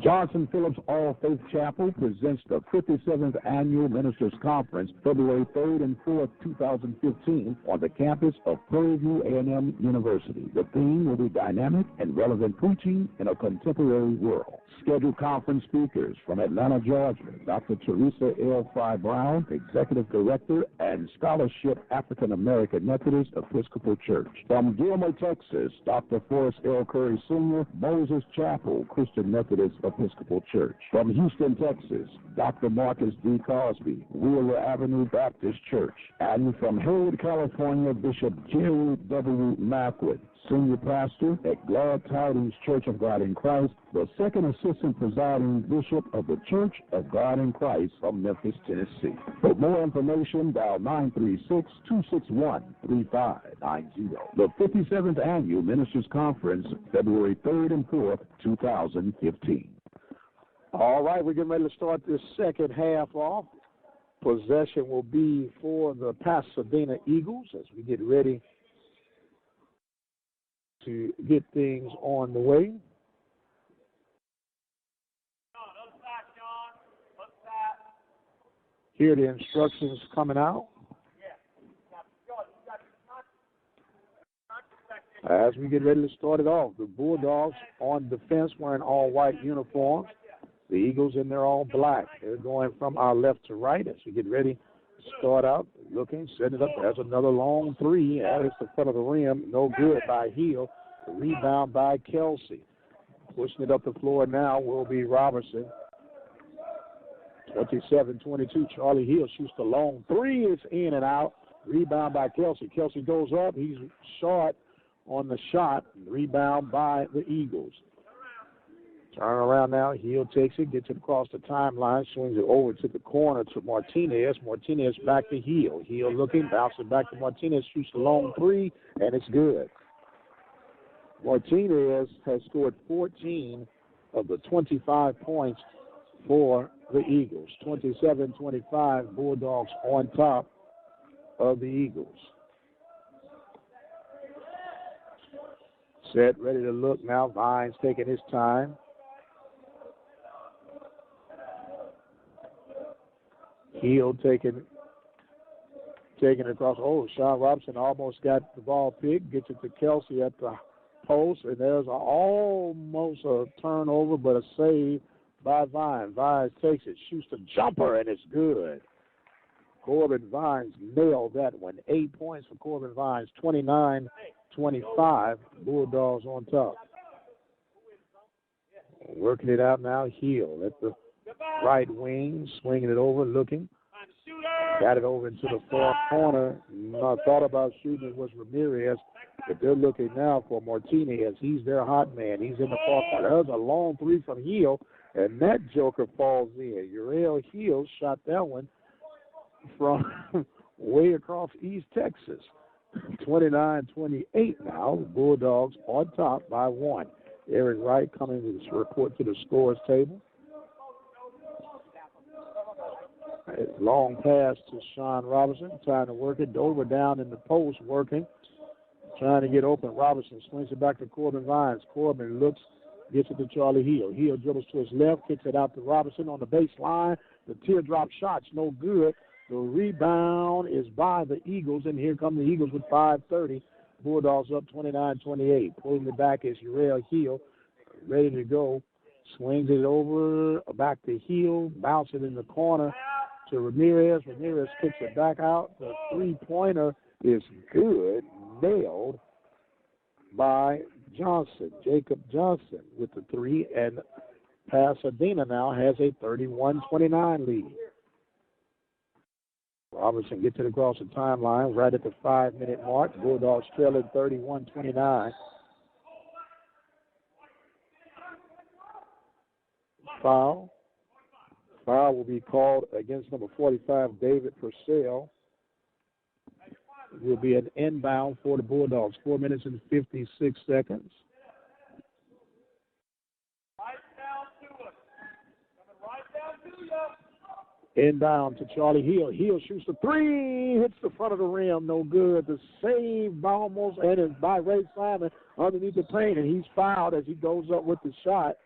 Johnson Phillips All Faith Chapel presents the 57th Annual Ministers Conference, February 3rd and 4th, 2015, on the campus of Prairie View A&M University. The theme will be dynamic and relevant preaching in a contemporary world. Scheduled conference speakers from Atlanta, Georgia, Dr. Teresa L. Fry Brown, Executive Director and Scholarship African American Methodist Episcopal Church. From Gilmer, Texas, Dr. Forrest L. Curry Sr., Moses Chapel Christian Methodist Episcopal Church. From Houston, Texas, Dr. Marcus D. Cosby, Wheeler Avenue Baptist Church. And from Hayward, California, Bishop Jerry W. Macwood, Senior Pastor at Glad Tidings Church of God in Christ, the second assistant presiding bishop of the Church of God in Christ of Memphis, Tennessee. For more information, dial 936-261-3590. The 57th Annual Ministers Conference, February 3rd and 4th, 2015. All right, we're getting ready to start this second half off. Possession will be for the Pasadena Eagles as we get ready to get things on the way. Here are the instructions coming out. As we get ready to start it off, the Bulldogs on defense wearing all white uniforms. The Eagles in there all black. They're going from our left to right as we get ready to start out. Looking, setting it up. There's another long three. That is the front of the rim. No good by Hill. The rebound by Kelsey. Pushing it up the floor now will be Robertson. 27-22. Charlie Hill shoots the long three. It's in and out. Rebound by Kelsey. Kelsey goes up. He's short on the shot. Rebound by the Eagles. Turn around now. Hill takes it, gets it across the timeline, swings it over to the corner to Martinez. Martinez back to Hill. Hill looking, bounces back to Martinez, shoots the long three, and it's good. Martinez has scored 14 of the 25 points for the Eagles. 27-25, Bulldogs on top of the Eagles. Set, ready to look now. Vines taking his time. Hill taking it across. Oh, Sean Robinson almost got the ball picked. Gets it to Kelsey at the post, and there's almost a turnover, but a save by Vines. Vines takes it, shoots the jumper, and it's good. Corbin Vines nailed that one. 8 points for Corbin Vines, 29-25. Bulldogs on top. Working it out now, Hill at the right wing, swinging it over, looking. Got it over into the far corner. I thought about shooting it was Ramirez, but they're looking now for Martinez. He's their hot man. He's in the far corner. There's a long three from Hill, and that joker falls in. Uriel Hill shot that one from way across East Texas. 29-28 now. The Bulldogs on top by 1. Eric Wright coming to this report to the scores table. Long pass to Sean Robinson, trying to work it. Dover down in the post, working, trying to get open. Robinson swings it back to Corbin Vines. Corbin looks, gets it to Charlie Hill. Hill dribbles to his left, kicks it out to Robinson on the baseline. The teardrop shot's no good. The rebound is by the Eagles, and here come the Eagles with 5:30. Bulldogs up 29-28. Pulling it back is Uriel Hill, ready to go. Swings it over, back to Hill, bounce it in the corner to Ramirez. Ramirez kicks it back out. The three-pointer is good, nailed by Johnson. Jacob Johnson with the 3, and Pasadena now has a 31-29 lead. Robinson gets it across the timeline right at the 5-minute mark. Bulldogs trailing 31-29. Foul. Foul will be called against number 45, David Purcell. It will be an inbound for the Bulldogs. 4 minutes and 56 seconds. Inbound to Charlie Hill. Hill shoots the 3, hits the front of the rim, no good. The save almost, and it's by Ray Simon underneath the paint, and he's fouled as he goes up with the shot.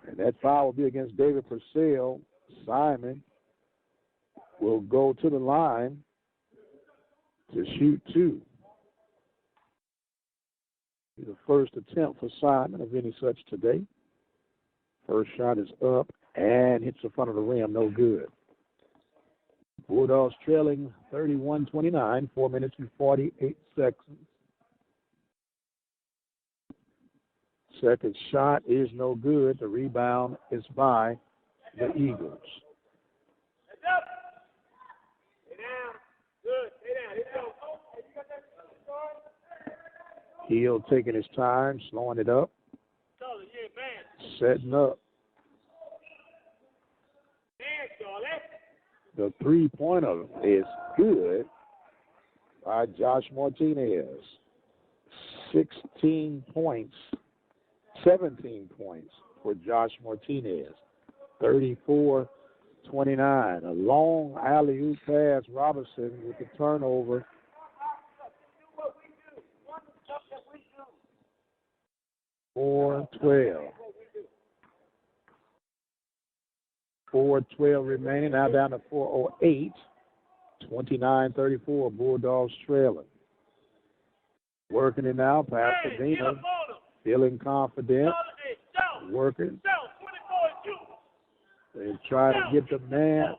And that foul will be against David Purcell. Simon will go to the line to shoot 2. The first attempt for Simon of any such today. First shot is up and hits the front of the rim, no good. Bulldogs trailing 31-29, 4 minutes and 48 seconds. Second shot is no good. The rebound is by the Eagles. Hill taking his time, slowing it up, setting up. The 3-pointer is good by Josh Martinez. 17 points for Josh Martinez. 34-29. A long alley-oop pass. Robinson with the turnover. .412 remaining. Now down to 4:08. 29-34. Bulldogs trailing. Working it now. Pasadena feeling confident. Working. They try to get the man.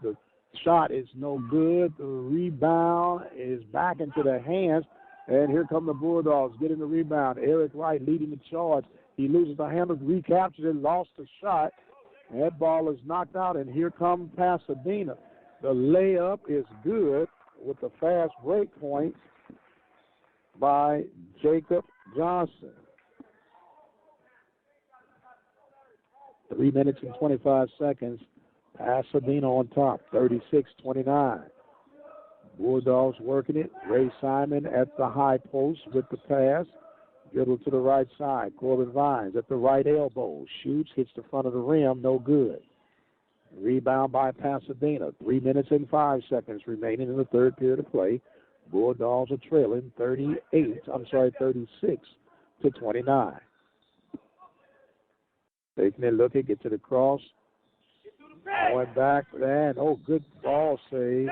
The shot is no good. The rebound is back into the hands. And here come the Bulldogs getting the rebound. Eric Wright leading the charge. He loses the handle, recaptured it, lost the shot. That ball is knocked out, and here comes Pasadena. The layup is good with the fast break point by Jacob Johnson. 3 minutes and 25 seconds. Pasadena on top, 36-29. Bulldogs working it. Ray Simon at the high post with the pass. Dribble to the right side. Corbin Vines at the right elbow. Shoots, hits the front of the rim, no good. Rebound by Pasadena. 3 minutes and 5 seconds remaining in the third period of play. Bulldogs are trailing 36-29. Taking a look at, get to the cross. Going back, and good ball save.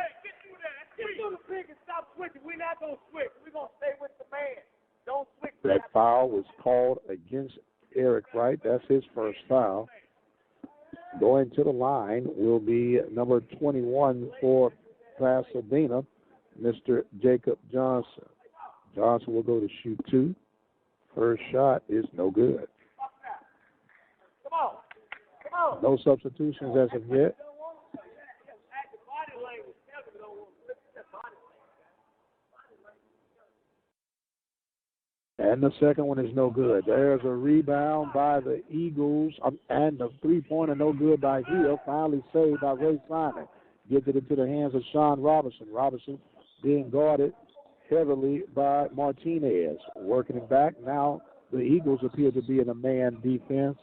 Get through the pick and stop switching. We're not going to switch. We're going to stay with the man. Don't switch. That foul was called against Eric Wright. That's his first foul. Going to the line will be number 21 for Pasadena, Mr. Jacob Johnson. Johnson will go to shoot 2. First shot is no good. Come on. No substitutions as of yet. And the second one is no good. There's a rebound by the Eagles, and the 3-pointer no good by Hill. Finally saved by Ray Simon. Gets it into the hands of Sean Robinson. Robinson being guarded heavily by Martinez. Working it back. Now the Eagles appear to be in a man defense.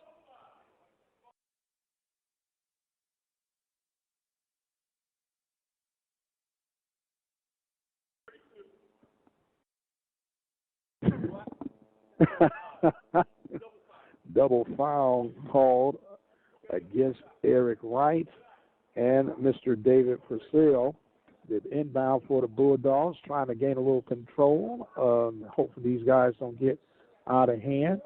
Double foul called against Eric Wright and Mr. David Purcell. The inbound for the Bulldogs, trying to gain a little control. Hopefully these guys don't get out of hand.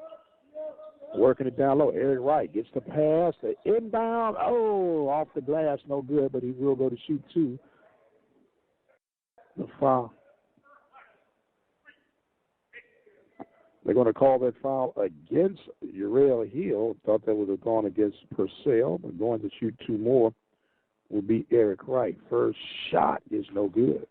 Working it down low. Eric Wright gets the pass. The inbound. Off the glass. No good, but he will go to shoot 2. The foul. They're going to call that foul against Uriel Hill. Thought that would have gone against Purcell, but going to shoot two more will be Eric Wright. First shot is no good.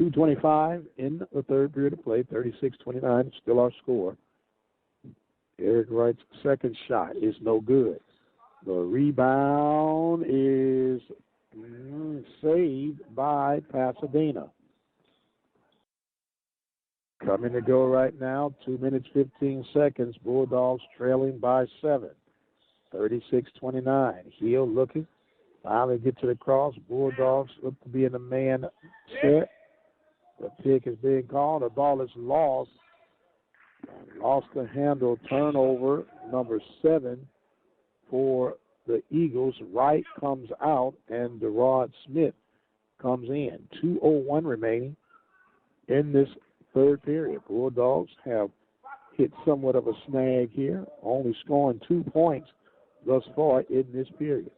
.225 in the third period of play, 36-29, still our score. Eric Wright's second shot is no good. The rebound is saved by Pasadena. Coming to go right now, 2 minutes, 15 seconds. Bulldogs trailing by 7. 36-29. Hill looking. Finally get to the cross. Bulldogs look to be in the man set. The pick is being called. The ball is lost. Lost the handle. Turnover, number 7 for the Eagles. Wright comes out, and Derrod Smith comes in. 2:01 remaining in this third period. Bulldogs have hit somewhat of a snag here, only scoring 2 points thus far in this period.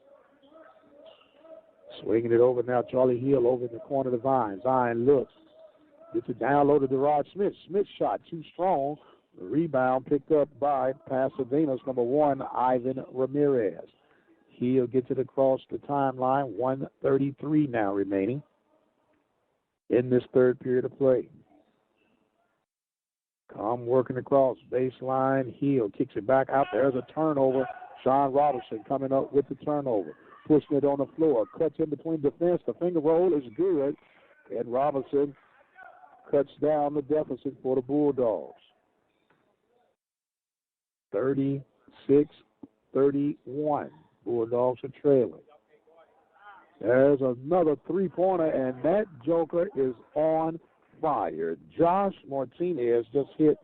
Swinging it over now, Charlie Hill over in the corner of the vine. Zion looks. Gets it down low to Derrod Smith. Smith shot too strong. The rebound picked up by Pasadena's number 1, Ivan Ramirez. Hill gets it across the timeline. 1:33 now remaining in this third period of play. Come working across baseline. Hill kicks it back out. There's a turnover. Sean Robinson coming up with the turnover. Pushing it on the floor. Cuts in between defense. The finger roll is good. And Robinson cuts down the deficit for the Bulldogs. 36-31. Bulldogs are trailing. There's another three-pointer, and that joker is on fire. Josh Martinez just hit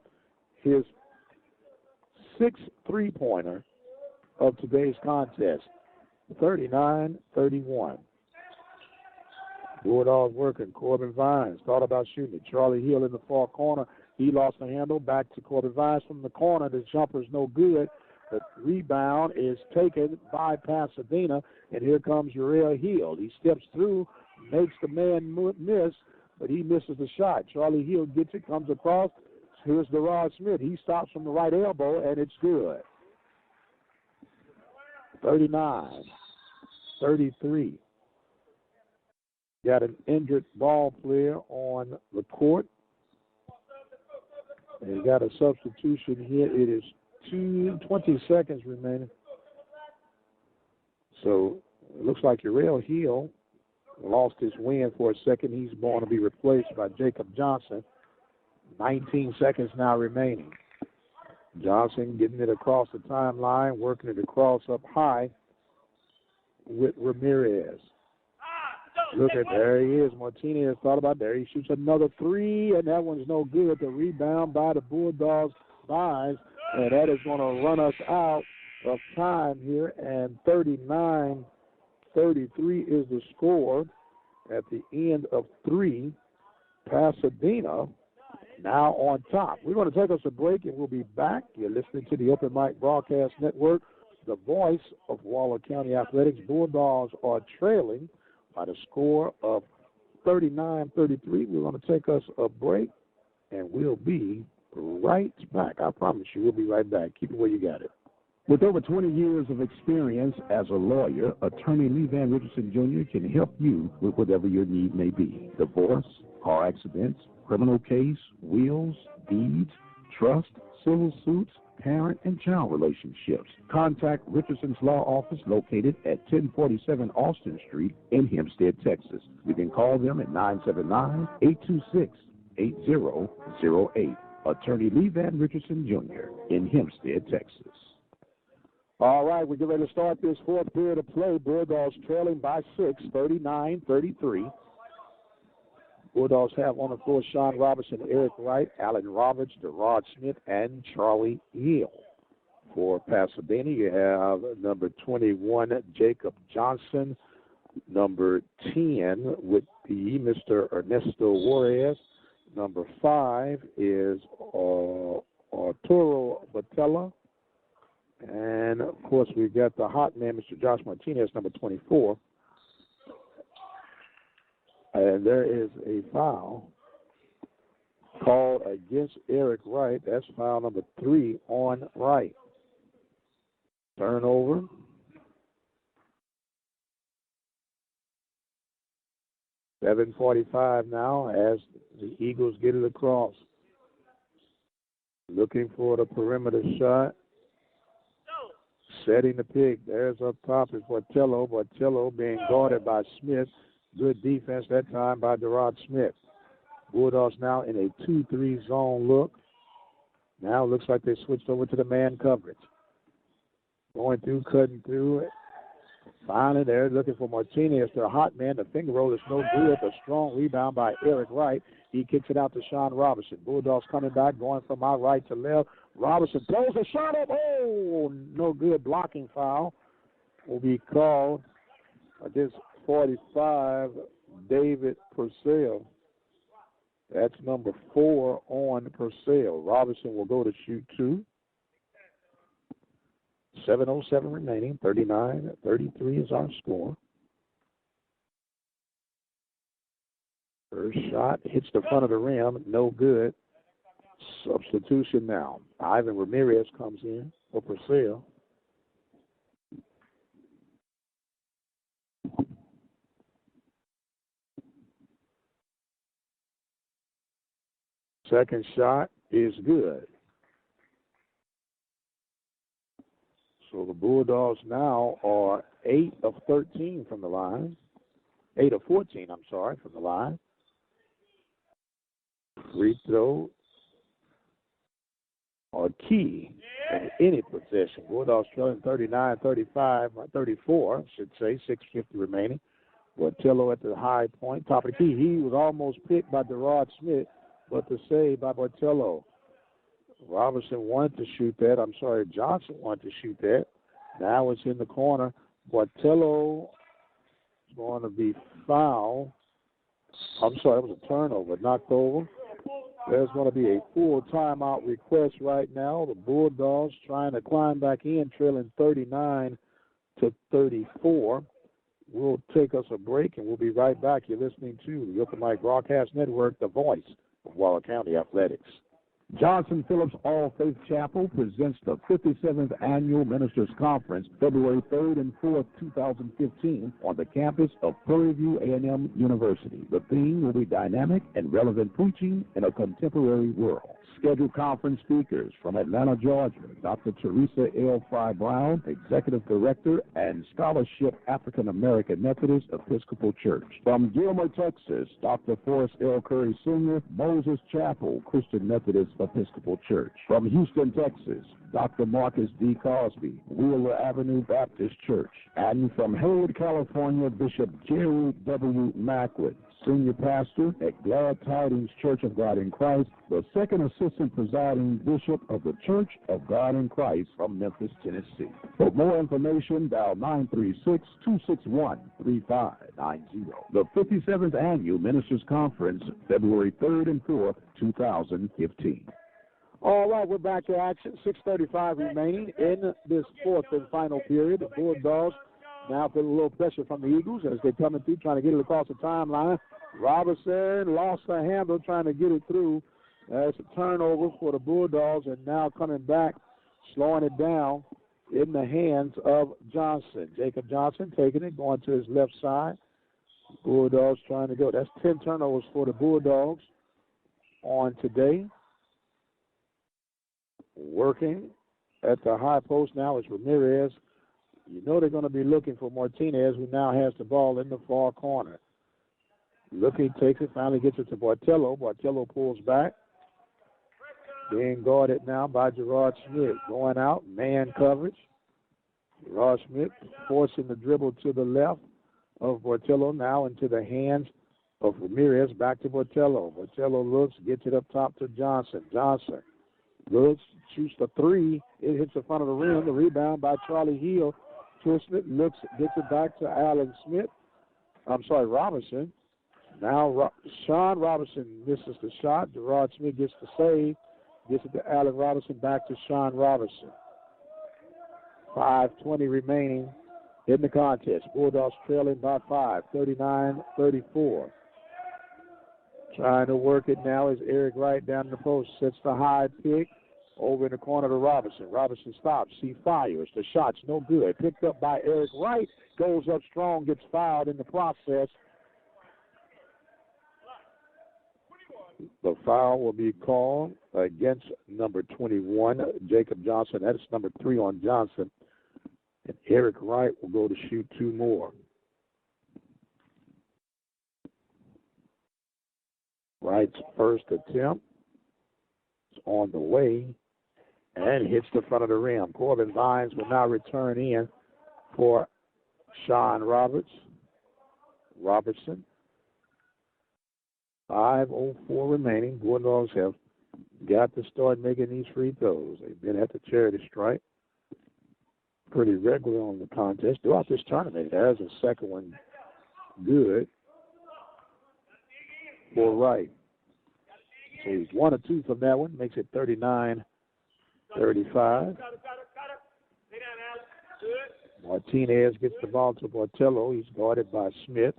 his 6th three-pointer of today's contest. 39-31. Bulldogs working. Corbin Vines thought about shooting it. Charlie Hill in the far corner. He lost the handle. Back to Corbin Vines from the corner. The jumper's no good. The rebound is taken by Pasadena, and here comes Uriel Hill. He steps through, makes the man miss, but he misses the shot. Charlie Hill gets it, comes across. Here's Derrod Smith. He stops from the right elbow, and it's good. 39-33. Got an injured ball player on the court. They got a substitution here. It is 20 seconds remaining. So it looks like Uriel Hill lost his wind for a second. He's going to be replaced by Jacob Johnson. 19 seconds now remaining. Johnson getting it across the timeline, working it across up high with Ramirez. Look at there he is. Martinez thought about there. He shoots another three, and that one's no good. The rebound by the Bulldogs buys, and that is going to run us out of time here. And 39-33 is the score at the end of 3. Pasadena now on top. We're going to take us a break, and we'll be back. You're listening to the Open Mic Broadcast Network, the voice of Waller County Athletics. Bulldogs are trailing by the score of 39-33. We're going to take us a break, and we'll be right back. I promise you, we'll be right back. Keep it where you got it. With over 20 years of experience as a lawyer, attorney Lee Van Richardson Jr. can help you with whatever your need may be. Divorce, car accidents, criminal case, wills, deeds, trust, civil suits, parent and child relationships. Contact Richardson's Law Office located at 1047 Austin Street in Hempstead, Texas. You can call them at 979-826-8008. Attorney Lee Van Richardson Jr. in Hempstead, Texas. All right, we're getting ready to start this fourth period of play. Bulldogs trailing by 6, 39-33. Bulldogs have on the floor Sean Robinson, Eric Wright, Allen Roberts, Derrod Smith, and Charlie Hill. For Pasadena, you have number 21, Jacob Johnson, number 10 would be Mr. Ernesto Juarez, number 5 is Arturo Batella, and, of course, we've got the hot man, Mr. Josh Martinez, number 24. And there is a foul called against Eric Wright. That's foul number 3 on Wright. Turnover. .7:45 now as the Eagles get it across. Looking for the perimeter shot. Setting the pick. There's up top is Botello. Botello being guarded by Smith. Good defense that time by Gerard Smith. Bulldogs now in a 2-3 zone look. Now it looks like they switched over to the man coverage. Going through, cutting through it. Finally, they're looking for Martinez. They're a hot man. The finger roll is no good. A strong rebound by Eric Wright. He kicks it out to Sean Robinson. Bulldogs coming back, going from my right to left. Robinson throws a shot up. Oh, no good. Blocking foul will be called against 45, David Purcell. That's number 4 on Purcell. Robinson will go to shoot 2. 7:07 remaining. 39-33 is our score. First shot hits the front of the rim. No good. Substitution now. Ivan Ramirez comes in for Purcell. Second shot is good. So the Bulldogs now are 8 of 13 from the line. 8 of 14, from the line. Free throw are key in any possession. Bulldogs trailing 39-35, 34, should say, 6:50 remaining. Botello at the high point, top of the key. He was almost picked by Gerard Smith, but the save by Botello. Robinson wanted to shoot that. Johnson wanted to shoot that. Now it's in the corner. Botello is going to be fouled. It was a turnover, knocked over. There's going to be a full timeout request right now. The Bulldogs trying to climb back in, trailing 39-34. We'll take us a break, and we'll be right back. You're listening to the Open Mic Broadcast Network, the voice of Waller County Athletics. Johnson Phillips All Faith Chapel presents the 57th Annual Ministers Conference, February 3rd and 4th, 2015, on the campus of Prairie View A&M University. The theme will be dynamic and relevant preaching in a contemporary world. Scheduled conference speakers from Atlanta, Georgia, Dr. Teresa L. Fry Brown, Executive Director and Scholarship African American Methodist Episcopal Church. From Gilmer, Texas, Dr. Forrest L. Curry Sr., Moses Chapel Christian Methodist Episcopal Church. From Houston, Texas, Dr. Marcus D. Cosby, Wheeler Avenue Baptist Church. And from Hayward, California, Bishop Jerry W. Macwood, Senior Pastor at Glad Tidings Church of God in Christ, the second assistant presiding bishop of the Church of God in Christ from Memphis, Tennessee. For more information, dial 936-261-3590. The 57th Annual Ministers Conference, February 3rd and 4th, 2015. All right, we're back to action. 6:35 remaining in this fourth and final period. The Bulldogs now put a little pressure from the Eagles as they're coming through, trying to get it across the timeline. Robinson lost the handle trying to get it through. It's a turnover for the Bulldogs, and now coming back, slowing it down in the hands of Johnson. Jacob Johnson taking it, going to his left side. Bulldogs trying to go. That's 10 turnovers for the Bulldogs on today. Working at the high post now is Ramirez. You know they're going to be looking for Martinez, who now has the ball in the far corner. Looking, takes it, finally gets it to Botello. Botello pulls back. Being guarded now by Gerard Smith. Going out, man coverage. Gerard Smith forcing the dribble to the left of Botello, now into the hands of Ramirez. Back to Botello. Botello looks, gets it up top to Johnson. Johnson looks, shoots the three. It hits the front of the rim. The rebound by Charlie Hill. Twists it, looks, gets it back to Robinson. Now Sean Robinson misses the shot. Gerard Smith gets the save. Gets it to Allen Robinson, back to Sean Robinson. 5:20 remaining in the contest. Bulldogs trailing by 5, 39-34. Trying to work it now is Eric Wright down the post. Sets the high pick over in the corner to Robinson. Robinson stops. He fires. The shot's no good. Picked up by Eric Wright. Goes up strong. Gets fouled in the process. The foul will be called against number 21, Jacob Johnson. That is number 3 on Johnson. And Eric Wright will go to shoot 2 more. Wright's first attempt is on the way and hits the front of the rim. Corbin Vines will now return in for Sean Robertson. 5:04 remaining. Bulldogs have got to start making these free throws. They've been at the charity stripe pretty regular on the contest throughout this tournament. There's a second one good for Wright. So he's 1 or 2 from that one. Makes it 39-35. Martinez gets the ball to Bortello. He's guarded by Smith.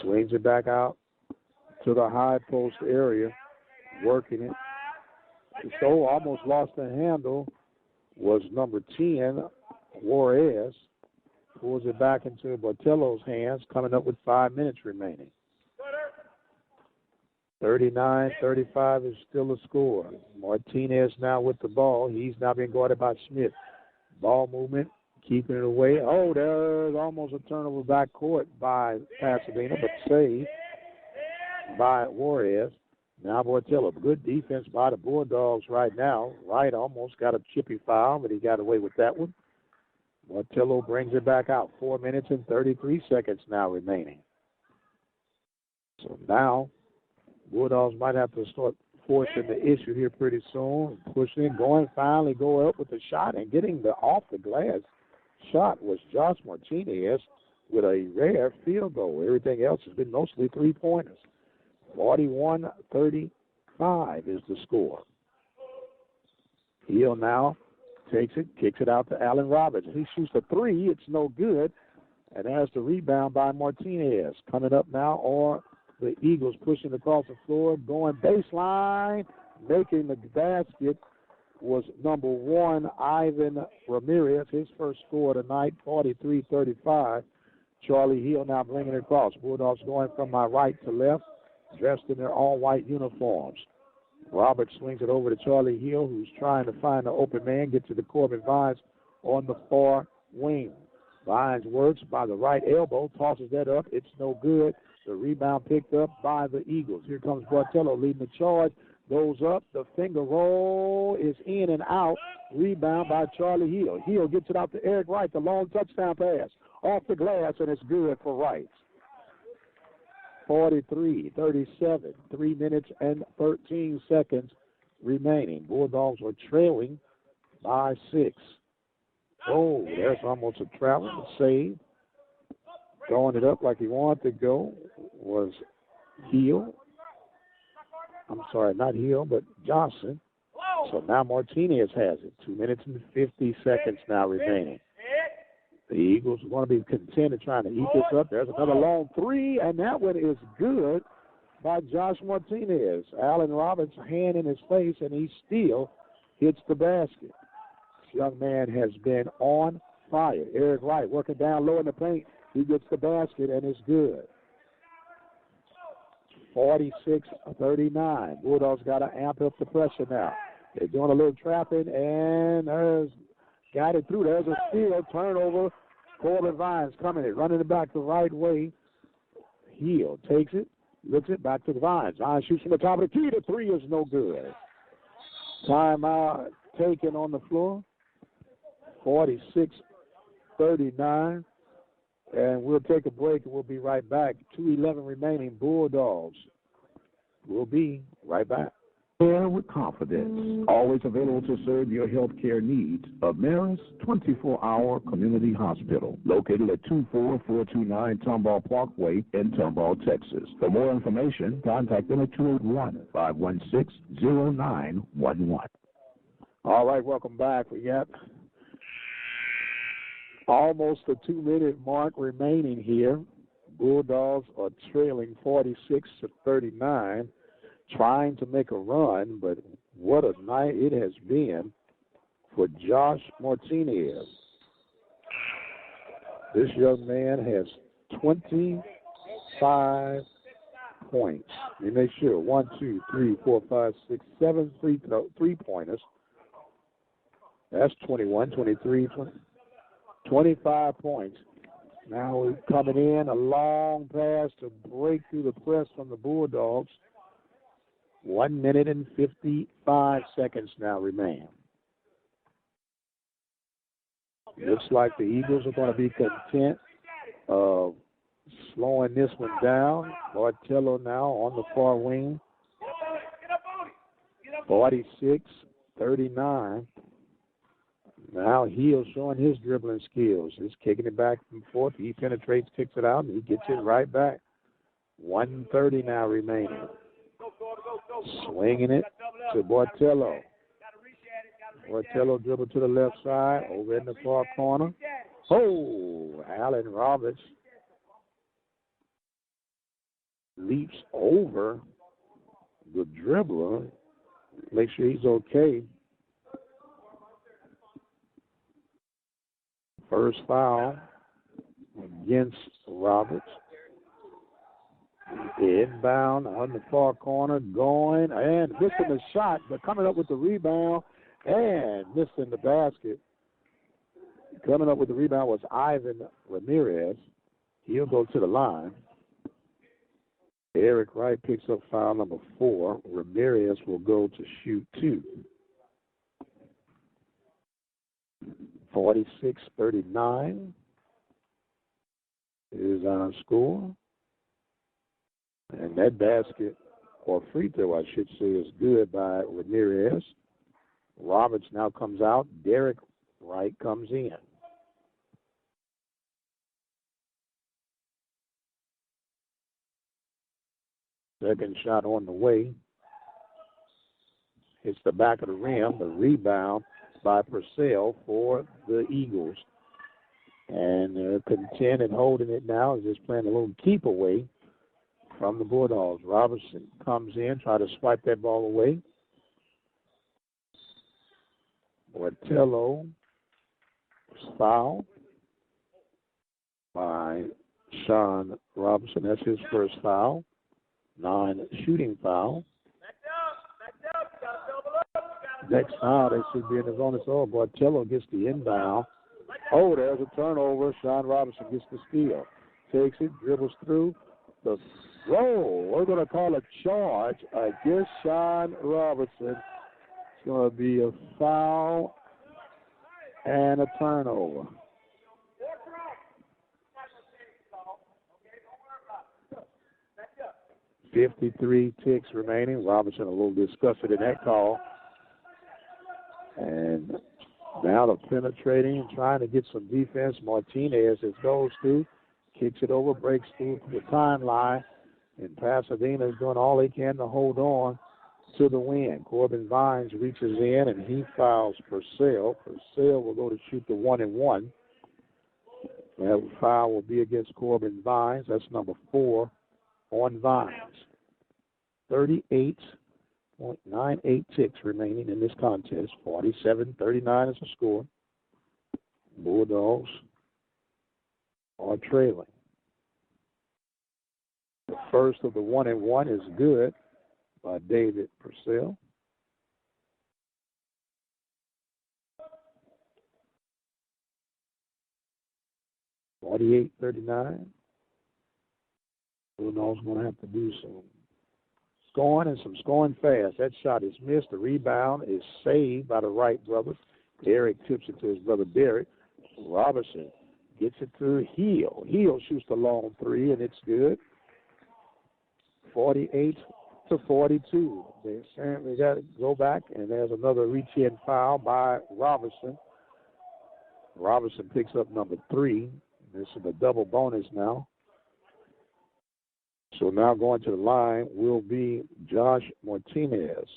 Swings it back out to the high post area, working it. So almost lost the handle was number 10, Juarez. Pulls it back into Bortello's hands, coming up with 5 minutes remaining. 39-35 is still a score. Martinez now with the ball. He's now being guarded by Smith. Ball movement, keeping it away. Oh, there's almost a turnover back court by Pasadena, but saved by Juarez. Now Bortello. Good defense by the Bulldogs right now. Wright almost got a chippy foul, but he got away with that one. Bortello brings it back out. 4 minutes and 33 seconds now remaining. So now Bulldogs might have to start forcing the issue here pretty soon. Pushing, going, finally go up with the shot, and getting the off the glass shot was Josh Martinez with a rare field goal. Everything else has been mostly 3-pointers. 41-35 is the score. Hill now takes it, kicks it out to Allen Roberts. He shoots a 3. It's no good. And there's the rebound by Martinez. Coming up now are the Eagles pushing across the floor, going baseline, making the basket was number 1, Ivan Ramirez. His first score tonight, 43-35. Charlie Hill now bringing it across. Bulldogs going from my right to left, dressed in their all-white uniforms. Robert swings it over to Charlie Hill, who's trying to find the open man, get to the Corbin Vines on the far wing. Vines works by the right elbow, tosses that up. It's no good. The rebound picked up by the Eagles. Here comes Bortello leading the charge. Goes up. The finger roll is in and out. Rebound by Charlie Hill. Hill gets it out to Eric Wright. The long touchdown pass off the glass, and it's good for Wright. 43-37. 3 minutes and 13 seconds remaining. Bulldogs are trailing by 6. Oh, there's almost a travel save. Throwing it up like he wanted to go was Hill. I'm sorry, not Hill, but Johnson. So now Martinez has it. 2 minutes and 50 seconds now remaining. The Eagles are going to be content trying to eat this up. There's another long 3, and that one is good by Josh Martinez. Allen Roberts' hand in his face, and he still hits the basket. This young man has been on fire. Eric Wright working down low in the paint. He gets the basket, and it's good. 46-39. Bulldogs got to amp up the pressure now. They're doing a little trapping, and there's got it through. There's a steal, turnover. Corbin Vines coming in, running it back the right way. Hill takes it, looks it back to the Vines. Vines shoots from the top of the key. The 3 is no good. Timeout taken on the floor. 46-39. And we'll take a break, and we'll be right back. 2:11 remaining. Bulldogs. We'll be right back. Care with confidence. Always available to serve your health care needs. Ameris 24-hour community hospital. Located at 24429 Tomball Parkway in Tomball, Texas. For more information, contact them at 281-516-0911. All right, welcome back. We got almost a 2-minute mark remaining here. Bulldogs are trailing 46-39, trying to make a run, but what a night it has been for Josh Martinez. This young man has 25 points. Let me make sure. 1, 2, 3, 4, 5, 6, 7 three-pointers. That's 21, 23, 20, 25 points. Now we're coming in, a long pass to break through the press from the Bulldogs. 1 minute and 55 seconds now remain. Looks like the Eagles are going to be content of slowing this one down. Bartello now on the far wing. 46-39. Now Heel showing his dribbling skills. He's kicking it back and forth. He penetrates, kicks it out, and he gets it right back. 1:30 now remaining. Swinging it to Bartello. Bartello dribble to the left side, over in the far corner. Oh, Allen Roberts leaps over the dribbler. Make sure he's okay. First foul against Roberts. Inbound on the far corner, going and missing the shot, but coming up with the rebound and missing the basket. Coming up with the rebound was Ivan Ramirez. He'll go to the line. Eric Wright picks up foul number 4. Ramirez will go to shoot 2. 46-39 is our score. And that basket, or free throw, I should say, is good by Ramirez. Roberts now comes out. Derek Wright comes in. Second shot on the way. Hits the back of the rim. The rebound by Purcell for the Eagles. And they're content and holding it now. Just playing a little keep away from the Bulldogs. Robertson comes in, try to swipe that ball away. Bartello foul by Sean Robinson. That's his first foul. Non-shooting foul. Next foul, they should be in the bonus. Oh, Bartello gets the inbound. Oh, there's a turnover. Sean Robinson gets the steal. Takes it, dribbles through. The throw. We're going to call a charge against Sean Robinson. It's going to be a foul and a turnover. 53 ticks remaining. Robinson a little disgusted in that call. And now the penetrating and trying to get some defense. Martinez as goes through, kicks it over, breaks through the timeline. And Pasadena is doing all they can to hold on to the win. Corbin Vines reaches in and he fouls Purcell. Purcell will go to shoot the 1-and-1. That foul will be against Corbin Vines. That's number 4 on Vines. 38.98 ticks remaining in this contest. 47-39 is the score. Bulldogs are trailing. The first of the 1-and-1 is good by David Purcell. (48-39). Bulldogs going to have to do some scoring and some scoring fast. That shot is missed. The rebound is saved by the Wright brothers. Eric tips it to his brother Derek. Robertson gets it to Heel. Heel shoots the long 3, and it's good. 48-42. They certainly got to go back, and there's another reach-in foul by Robertson. Robertson picks up number 3. This is a double bonus now. So now going to the line will be Josh Martinez.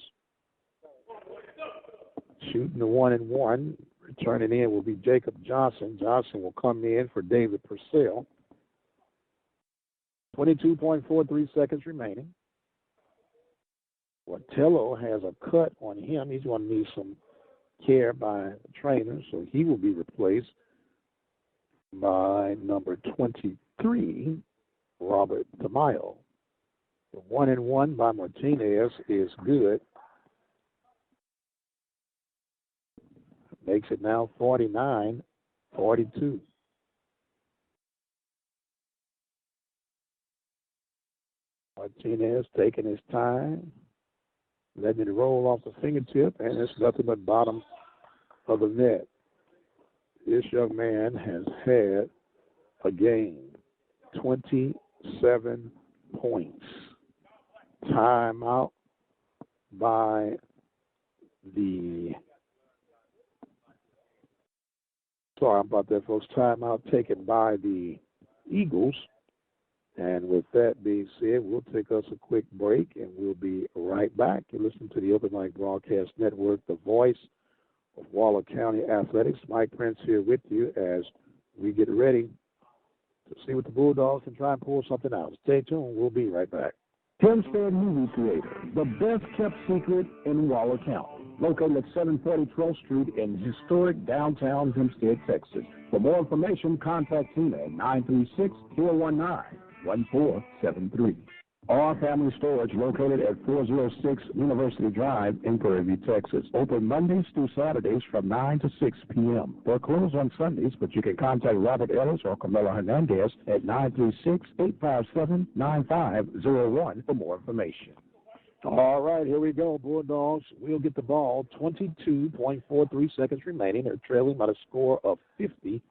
Shooting the 1-and-1. Returning in will be Jacob Johnson. Johnson will come in for David Purcell. 22.43 seconds remaining. Ortello has a cut on him. He's going to need some care by the trainer, so he will be replaced by number 23, Robert Tamayo. The 1-1 by Martinez is good. Makes it now 49-42. Martinez taking his time, letting it roll off the fingertip, and it's nothing but bottom of the net. This young man has had a game, 27 points. Timeout by the, sorry about that, folks. Timeout taken by the Eagles. And with that being said, we'll take us a quick break, and we'll be right back. You're listening to the Open Mic Broadcast Network, the voice of Waller County Athletics. Mike Prince here with you as we get ready to see what the Bulldogs can try and pull something out. Stay tuned. We'll be right back. Hempstead Movie Theater, the best-kept secret in Waller County. Located at 740 12th Street in historic downtown Hempstead, Texas. For more information, contact Tina at 936-419-1473. Our Family Storage, located at 406 University Drive in Prairie View, Texas. Open Mondays through Saturdays from 9 to 6 p.m. They're closed on Sundays, but you can contact Robert Ellis or Camila Hernandez at 936-857-9501 for more information. All right, here we go, Bulldogs. We'll get the ball. 22.43 seconds remaining. They're trailing by a score of 50-42.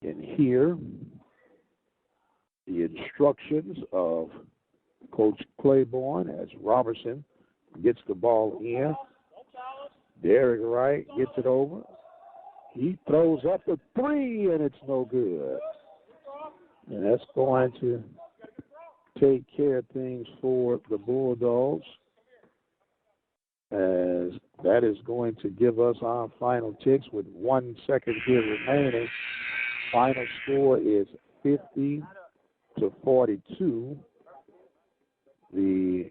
And here, the instructions of Coach Claiborne as Robertson gets the ball in. Derek Wright gets it over. He throws up the three, and it's no good. And that's going to take care of things for the Bulldogs, as that is going to give us our final ticks with 1 second here remaining. Final score is 50-42. The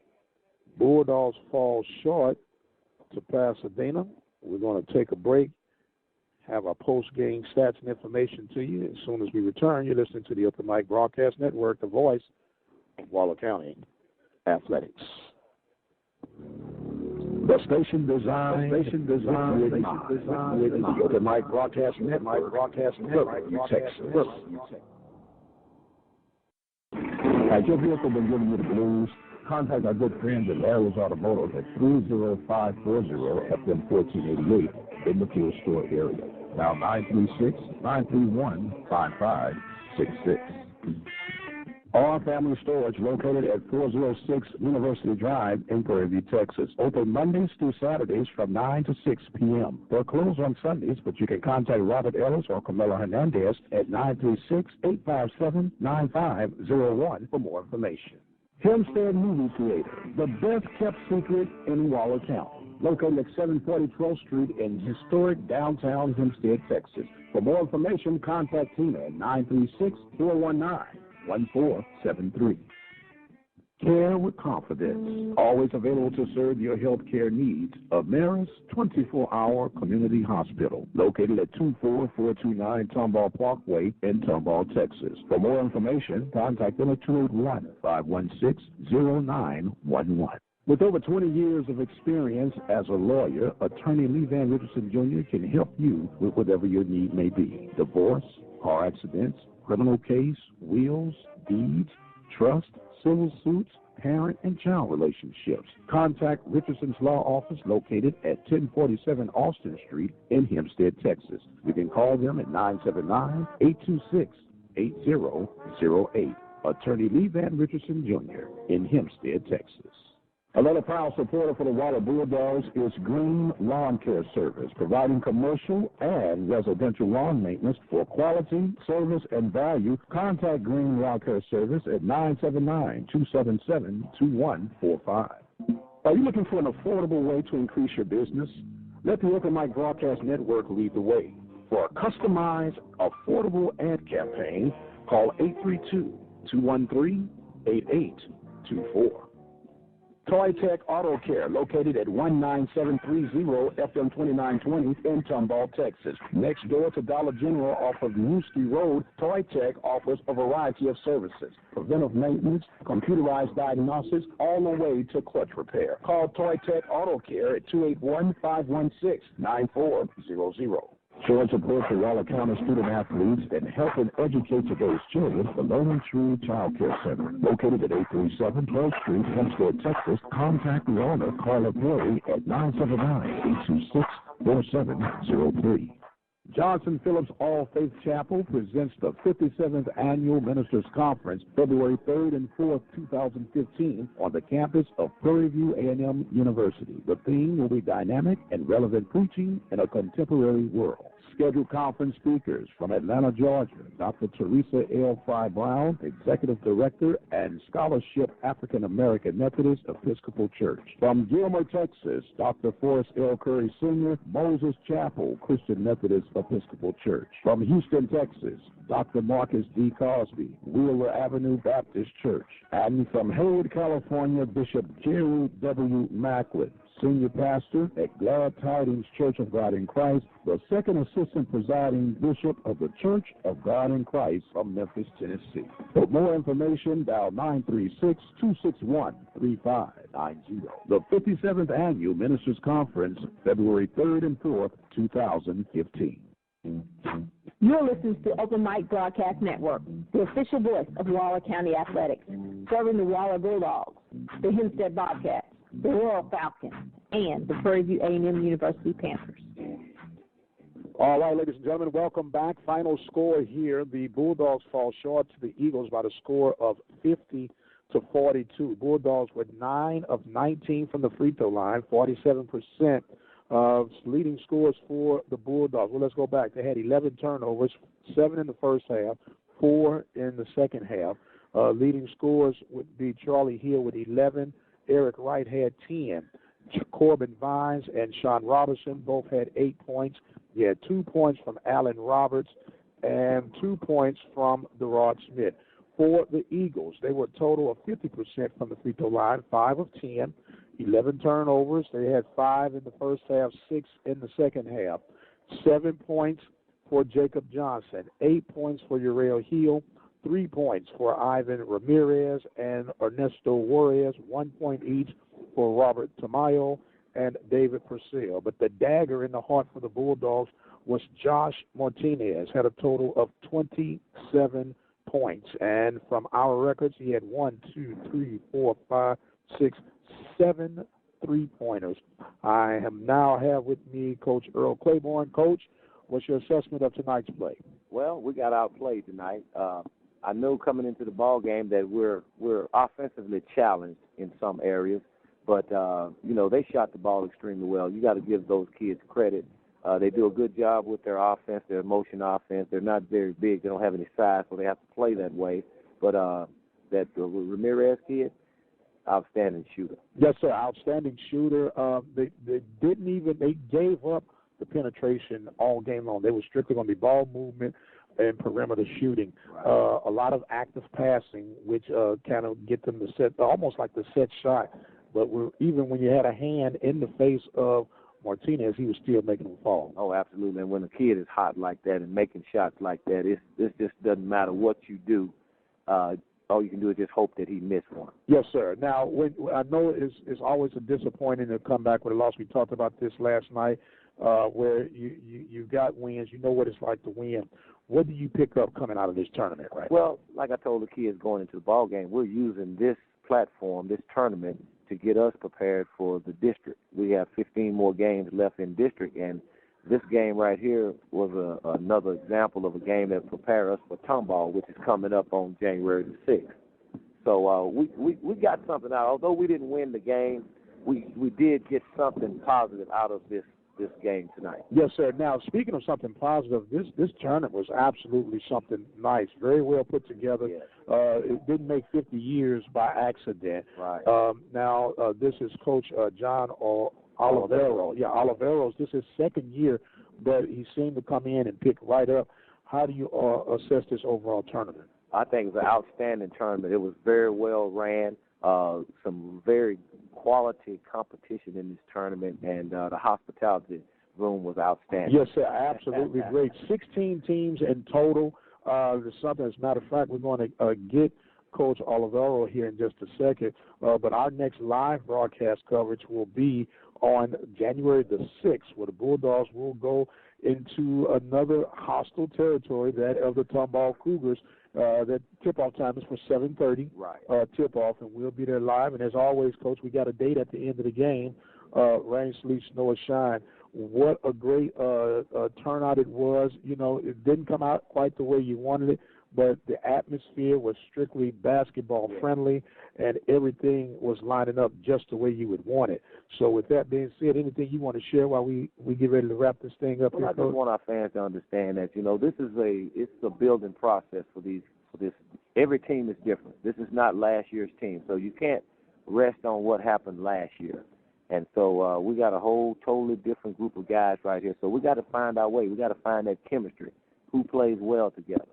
Bulldogs fall short to Pasadena. We're going to take a break, have our post-game stats and information to you. As soon as we return, you're listening to the Open Mic Broadcast Network, the voice of Waller County Athletics. The station designed with the Open Mic Broadcast Network, Texas. Has your vehicle been giving you the blues? Contact our good friends at Larry's Automotive at 30540 FM 1488 in the fuel store area. Now 936-931-5566. Our Family Storage, located at 406 University Drive in Prairie View, Texas. Open Mondays through Saturdays from 9 to 6 p.m. They're closed on Sundays, but you can contact Robert Ellis or Camila Hernandez at 936-857-9501 for more information. Hempstead Movie Theater, the best-kept secret in Waller County. Located at 740 12th Street in historic downtown Hempstead, Texas. For more information, contact Tina at 936-419-1473. Care with confidence. Always available to serve your health care needs. Ameris 24-hour community hospital. Located at 24429 Tomball Parkway in Tomball, Texas. For more information, contact them at 281-516-0911. With over 20 years of experience as a lawyer, attorney Lee Van Richardson Jr. can help you with whatever your need may be. Divorce, car accidents, criminal case, wills, deeds, trust, civil suits, parent and child relationships. Contact Richardson's Law Office located at 1047 Austin Street in Hempstead, Texas. You can call them at 979-826-8008. Attorney Lee Van Richardson Jr. in Hempstead, Texas. Another proud supporter for the Waller Bulldogs is Green Lawn Care Service, providing commercial and residential lawn maintenance for quality, service, and value. Contact Green Lawn Care Service at 979-277-2145. Are you looking for an affordable way to increase your business? Let the Open Mic Broadcast Network lead the way. For a customized, affordable ad campaign, call 832-213-8824. Toy Tech Auto Care, located at 19730 FM 2920 in Tomball, Texas. Next door to Dollar General off of Newski Road, Toy Tech offers a variety of services. Preventive maintenance, computerized diagnostics, all the way to clutch repair. Call Toy Tech Auto Care at 281-516-9400. Showing support for Waller County student athletes and helping educate today's children, the Learning Tree Child Care Center, located at 837 12th Street, Hempstead, Texas. Contact the owner, Carla Perry, at 979-826-4703. Johnson Phillips All Faith Chapel presents the 57th Annual Ministers Conference, February 3rd and 4th, 2015, on the campus of Prairie View A&M University. The theme will be dynamic and relevant preaching in a contemporary world. Scheduled conference speakers from Atlanta, Georgia, Dr. Teresa L. Fry Brown, Executive Director and Scholarship African American Methodist Episcopal Church. From Gilmer, Texas, Dr. Forrest L. Curry Sr., Moses Chapel Christian Methodist Episcopal Church. From Houston, Texas, Dr. Marcus D. Cosby, Wheeler Avenue Baptist Church. And from Hayward, California, Bishop Jerry W. Macklin, Senior Pastor at Glad Tidings Church of God in Christ, the second assistant presiding bishop of the Church of God in Christ from Memphis, Tennessee. For more information, dial 936-261-3590. The 57th Annual Ministers Conference, February 3rd and 4th, 2015. You're listening to Open Mic Broadcast Network, the official voice of Waller County Athletics, serving the Waller Bulldogs, the Hempstead Bobcats, the Royal Falcons, and the Prairie View A&M University Panthers. All right, ladies and gentlemen, welcome back. Final score here. The Bulldogs fall short to the Eagles by the score of 50-42. Bulldogs were 9 of 19 from the free throw line, 47% of leading scores for the Bulldogs. Well, let's go back. They had 11 turnovers, 7 in the first half, 4 in the second half. Leading scores would be Charlie Hill with 11. Eric Wright had 10. Corbin Vines and Sean Robertson both had 8 points. You had 2 points from Allen Roberts and 2 points from DeRod Smith. For the Eagles, they were a total of 50% from the free throw line, 5 of 10, 11 turnovers. They had 5 in the first half, 6 in the second half. 7 points for Jacob Johnson, 8 points for Uriel Hill, 3 points for Ivan Ramirez and Ernesto Juarez, 1 point each for Robert Tamayo and David Purcell. But the dagger in the heart for the Bulldogs was Josh Martinez, had a total of 27 points. And from our records, he had 7 3-pointers. I now have with me Coach Earl Claiborne. Coach, what's your assessment of tonight's play? Well, we got outplayed tonight. I know coming into the ball game that we're offensively challenged in some areas, but they shot the ball extremely well. You got to give those kids credit. They do a good job with their offense, their motion offense. They're not very big. They don't have any size, so they have to play that way. But that Ramirez kid, outstanding shooter. Yes, sir, outstanding shooter. They gave up the penetration all game long. They were strictly going to be ball movement and perimeter shooting. Right. A lot of active passing, which kind of get them to set, almost like the set shot. But even when you had a hand in the face of Martinez, he was still making them fall. Oh, absolutely. And when a kid is hot like that and making shots like that, it just doesn't matter what you do. All you can do is just hope that he missed one. Yes, sir. Now, I know it's always a disappointing to come back with a loss. We talked about this last night, where you got wins. You know what it's like to win. What do you pick up coming out of this tournament, right? Well, like I told the kids going into the ball game, we're using this platform, this tournament, to get us prepared for the district. We have 15 more games left in district, and this game right here was another example of a game that prepared us for Tomball, which is coming up on January the 6th. So we got something out. Although we didn't win the game, we did get something positive out of this game tonight. Yes, sir. Now, speaking of something positive, this tournament was absolutely something nice, very well put together. Yes. It didn't make 50 years by accident. Right. Now, this is Coach John Olivero. Yeah, Olivero's this is his second year, but he seemed to come in and pick right up. How do you assess this overall tournament? I think it's an outstanding tournament. It was very well ran. Some very quality competition in this tournament, and the hospitality room was outstanding. Yes, sir, absolutely great. 16 teams in total. There's something, as a matter of fact, we're going to get Coach Olivero here in just a second, but our next live broadcast coverage will be on January the 6th, where the Bulldogs will go into another hostile territory, that of the Tomball Cougars. That tip-off time is for 7:30 tip-off, and we'll be there live. And as always, Coach, we got a date at the end of the game, rain, sleet, snow, or shine. What a great turnout it was. You know, it didn't come out quite the way you wanted it, but the atmosphere was strictly basketball friendly, and everything was lining up just the way you would want it. So with that being said, anything you want to share while we get ready to wrap this thing up? Well, here, I just want our fans to understand that, you know, this is it's a building process for this. Every team is different. This is not last year's team, so you can't rest on what happened last year. And so we got a whole totally different group of guys right here. So we got to find our way. We got to find that chemistry, who plays well together.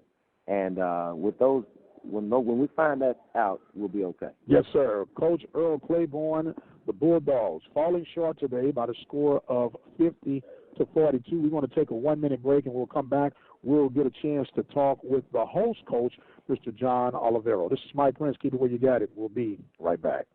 And with those, when we find that out, we'll be okay. Yes, sir. Coach Earl Claiborne, the Bulldogs, falling short today by the score of 50-42. We're going to take a 1-minute break, and we'll come back. We'll get a chance to talk with the host coach, Mr. John Olivero. This is Mike Prince. Keep it where you got it. We'll be right back.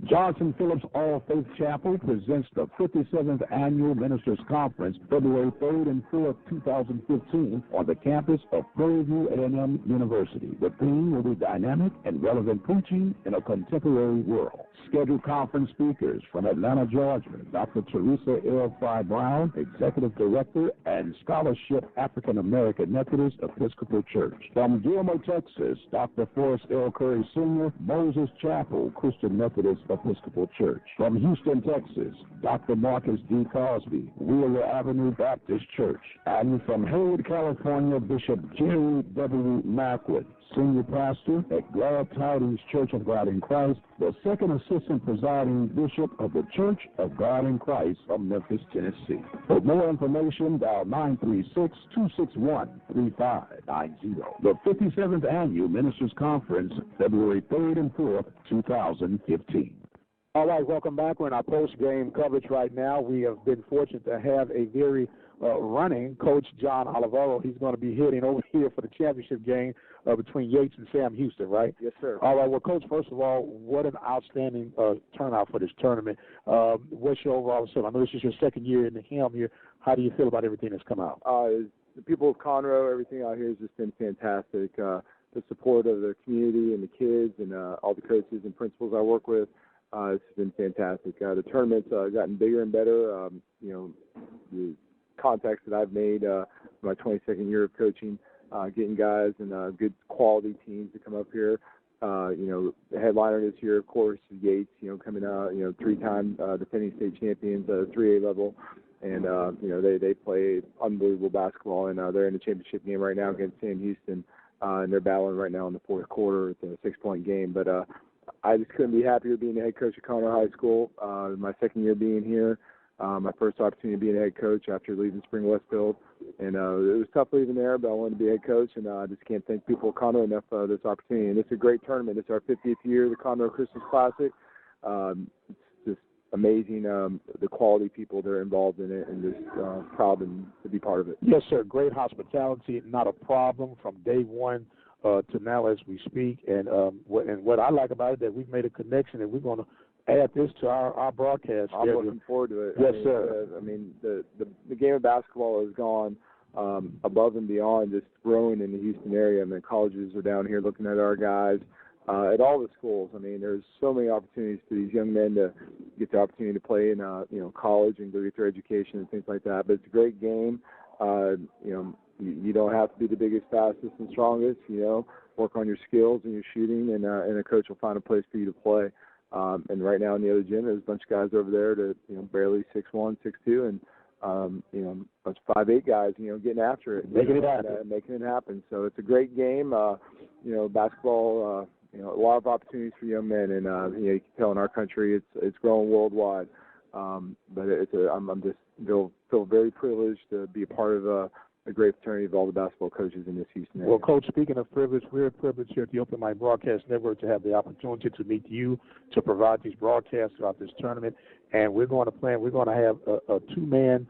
Johnson Phillips All Faith Chapel presents the 57th Annual Ministers Conference, February 3rd and 4th, 2015, on the campus of Prairie View A&M University. The theme will be dynamic and relevant preaching in a contemporary world. Scheduled conference speakers from Atlanta, Georgia, Dr. Teresa L. Fry Brown, Executive Director and Scholarship African American Methodist Episcopal Church. From Gilmer, Texas, Dr. Forrest L. Curry Sr., Moses Chapel Christian Methodist Episcopal Church. From Houston, Texas, Dr. Marcus D. Cosby, Wheeler Avenue Baptist Church. And from Hayward, California, Bishop Jerry W. Macwood, Senior Pastor at Glad Tidings Church of God in Christ, the second assistant presiding bishop of the Church of God in Christ from Memphis, Tennessee. For more information, dial 936-261-3590. The 57th Annual Ministers Conference, February 3rd and 4th, 2015. All right, welcome back. We're in our post-game coverage right now. We have been fortunate to have a very running Coach John Olivero. He's going to be heading over here for the championship game between Yates and Sam Houston, right? Yes, sir. All right, well, Coach, first of all, what an outstanding turnout for this tournament. What's your overall assessment? I know this is your second year in the helm here. How do you feel about everything that's come out? The people of Conroe, everything out here has just been fantastic. The support of the community and the kids and all the coaches and principals I work with, it's been fantastic. The tournament's gotten bigger and better. You know, the contacts that I've made my 22nd year of coaching, getting guys and good quality teams to come up here. You know, the headliner this year, of course, is Yates, you know, coming out, you know, 3-time defending state champions, 3A level. And, you know, they play unbelievable basketball, and they're in the championship game right now against Sam Houston. And they're battling right now in the fourth quarter. It's a 6-point game. But I just couldn't be happier being the head coach at Conroe High School. My second year being here. My first opportunity to be a head coach after leaving Spring Westfield. And it was tough leaving there, but I wanted to be a head coach, and I just can't thank people at Conroe enough for this opportunity. And it's a great tournament. It's our 50th year of the Conroe Christmas Classic. It's just amazing, the quality people that are involved in it, and just proud to be part of it. Yes, sir. Great hospitality, not a problem from day one to now as we speak. And what I like about it, that we've made a connection, and we're going to add this to our broadcast. I'm looking forward to it. Yes, sir. I mean, the game of basketball has gone above and beyond just growing in the Houston area. I mean, colleges are down here looking at our guys at all the schools. I mean, there's so many opportunities for these young men to get the opportunity to play in, you know, college and go get their education and things like that. But it's a great game. You know, you don't have to be the biggest, fastest, and strongest. You know, work on your skills and your shooting, and a coach will find a place for you to play. And right now in the other gym, there's a bunch of guys over there that, you know, barely 6'1", 6'2", and you know, a bunch of 5'8" guys, you know, getting after it, making it happen. So it's a great game. You know, basketball. You know, a lot of opportunities for young men, and you know, you can tell in our country it's growing worldwide. But I'm just feel very privileged to be a part of a great fraternity of all the basketball coaches in this Houston area. Well, Coach, speaking of privilege, we're privileged here at the Open Mic Broadcast Network to have the opportunity to meet you, to provide these broadcasts throughout this tournament. And we're going to have a two-man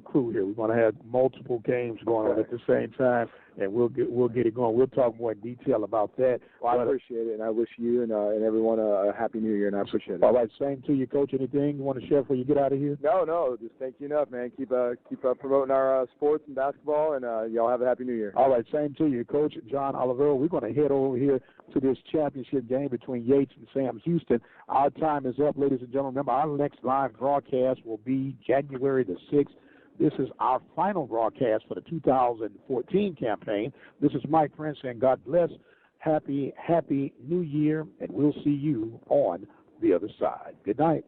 crew here. We're going to have multiple games going on at the same time, and we'll get it going. We'll talk more in detail about that. Well, I appreciate it, and I wish you and everyone a happy New Year, and I appreciate it. All right, same to you, Coach. Anything you want to share before you get out of here? No, just thank you enough, man. Keep promoting our sports and basketball, and y'all have a happy New Year. All right, same to you, Coach John Oliver. We're going to head over here to this championship game between Yates and Sam Houston. Our time is up, ladies and gentlemen. Remember, our next live broadcast will be January the 6th. This is our final broadcast for the 2014 campaign. This is Mike Prince, and God bless. Happy New Year, and we'll see you on the other side. Good night.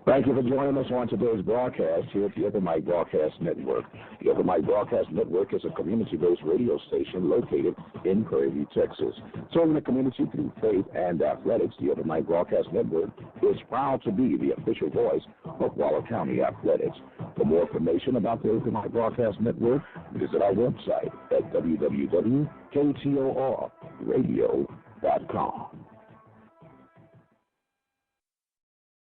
Thank you for joining us on today's broadcast here at the Open Mic Broadcast Network. The Open Mic Broadcast Network is a community-based radio station located in Prairie View, Texas. Serving the community through faith and athletics, the Open Mic Broadcast Network is proud to be the official voice of Waller County Athletics. For more information about the Open Mic Broadcast Network, visit our website at www.ktorradio.com.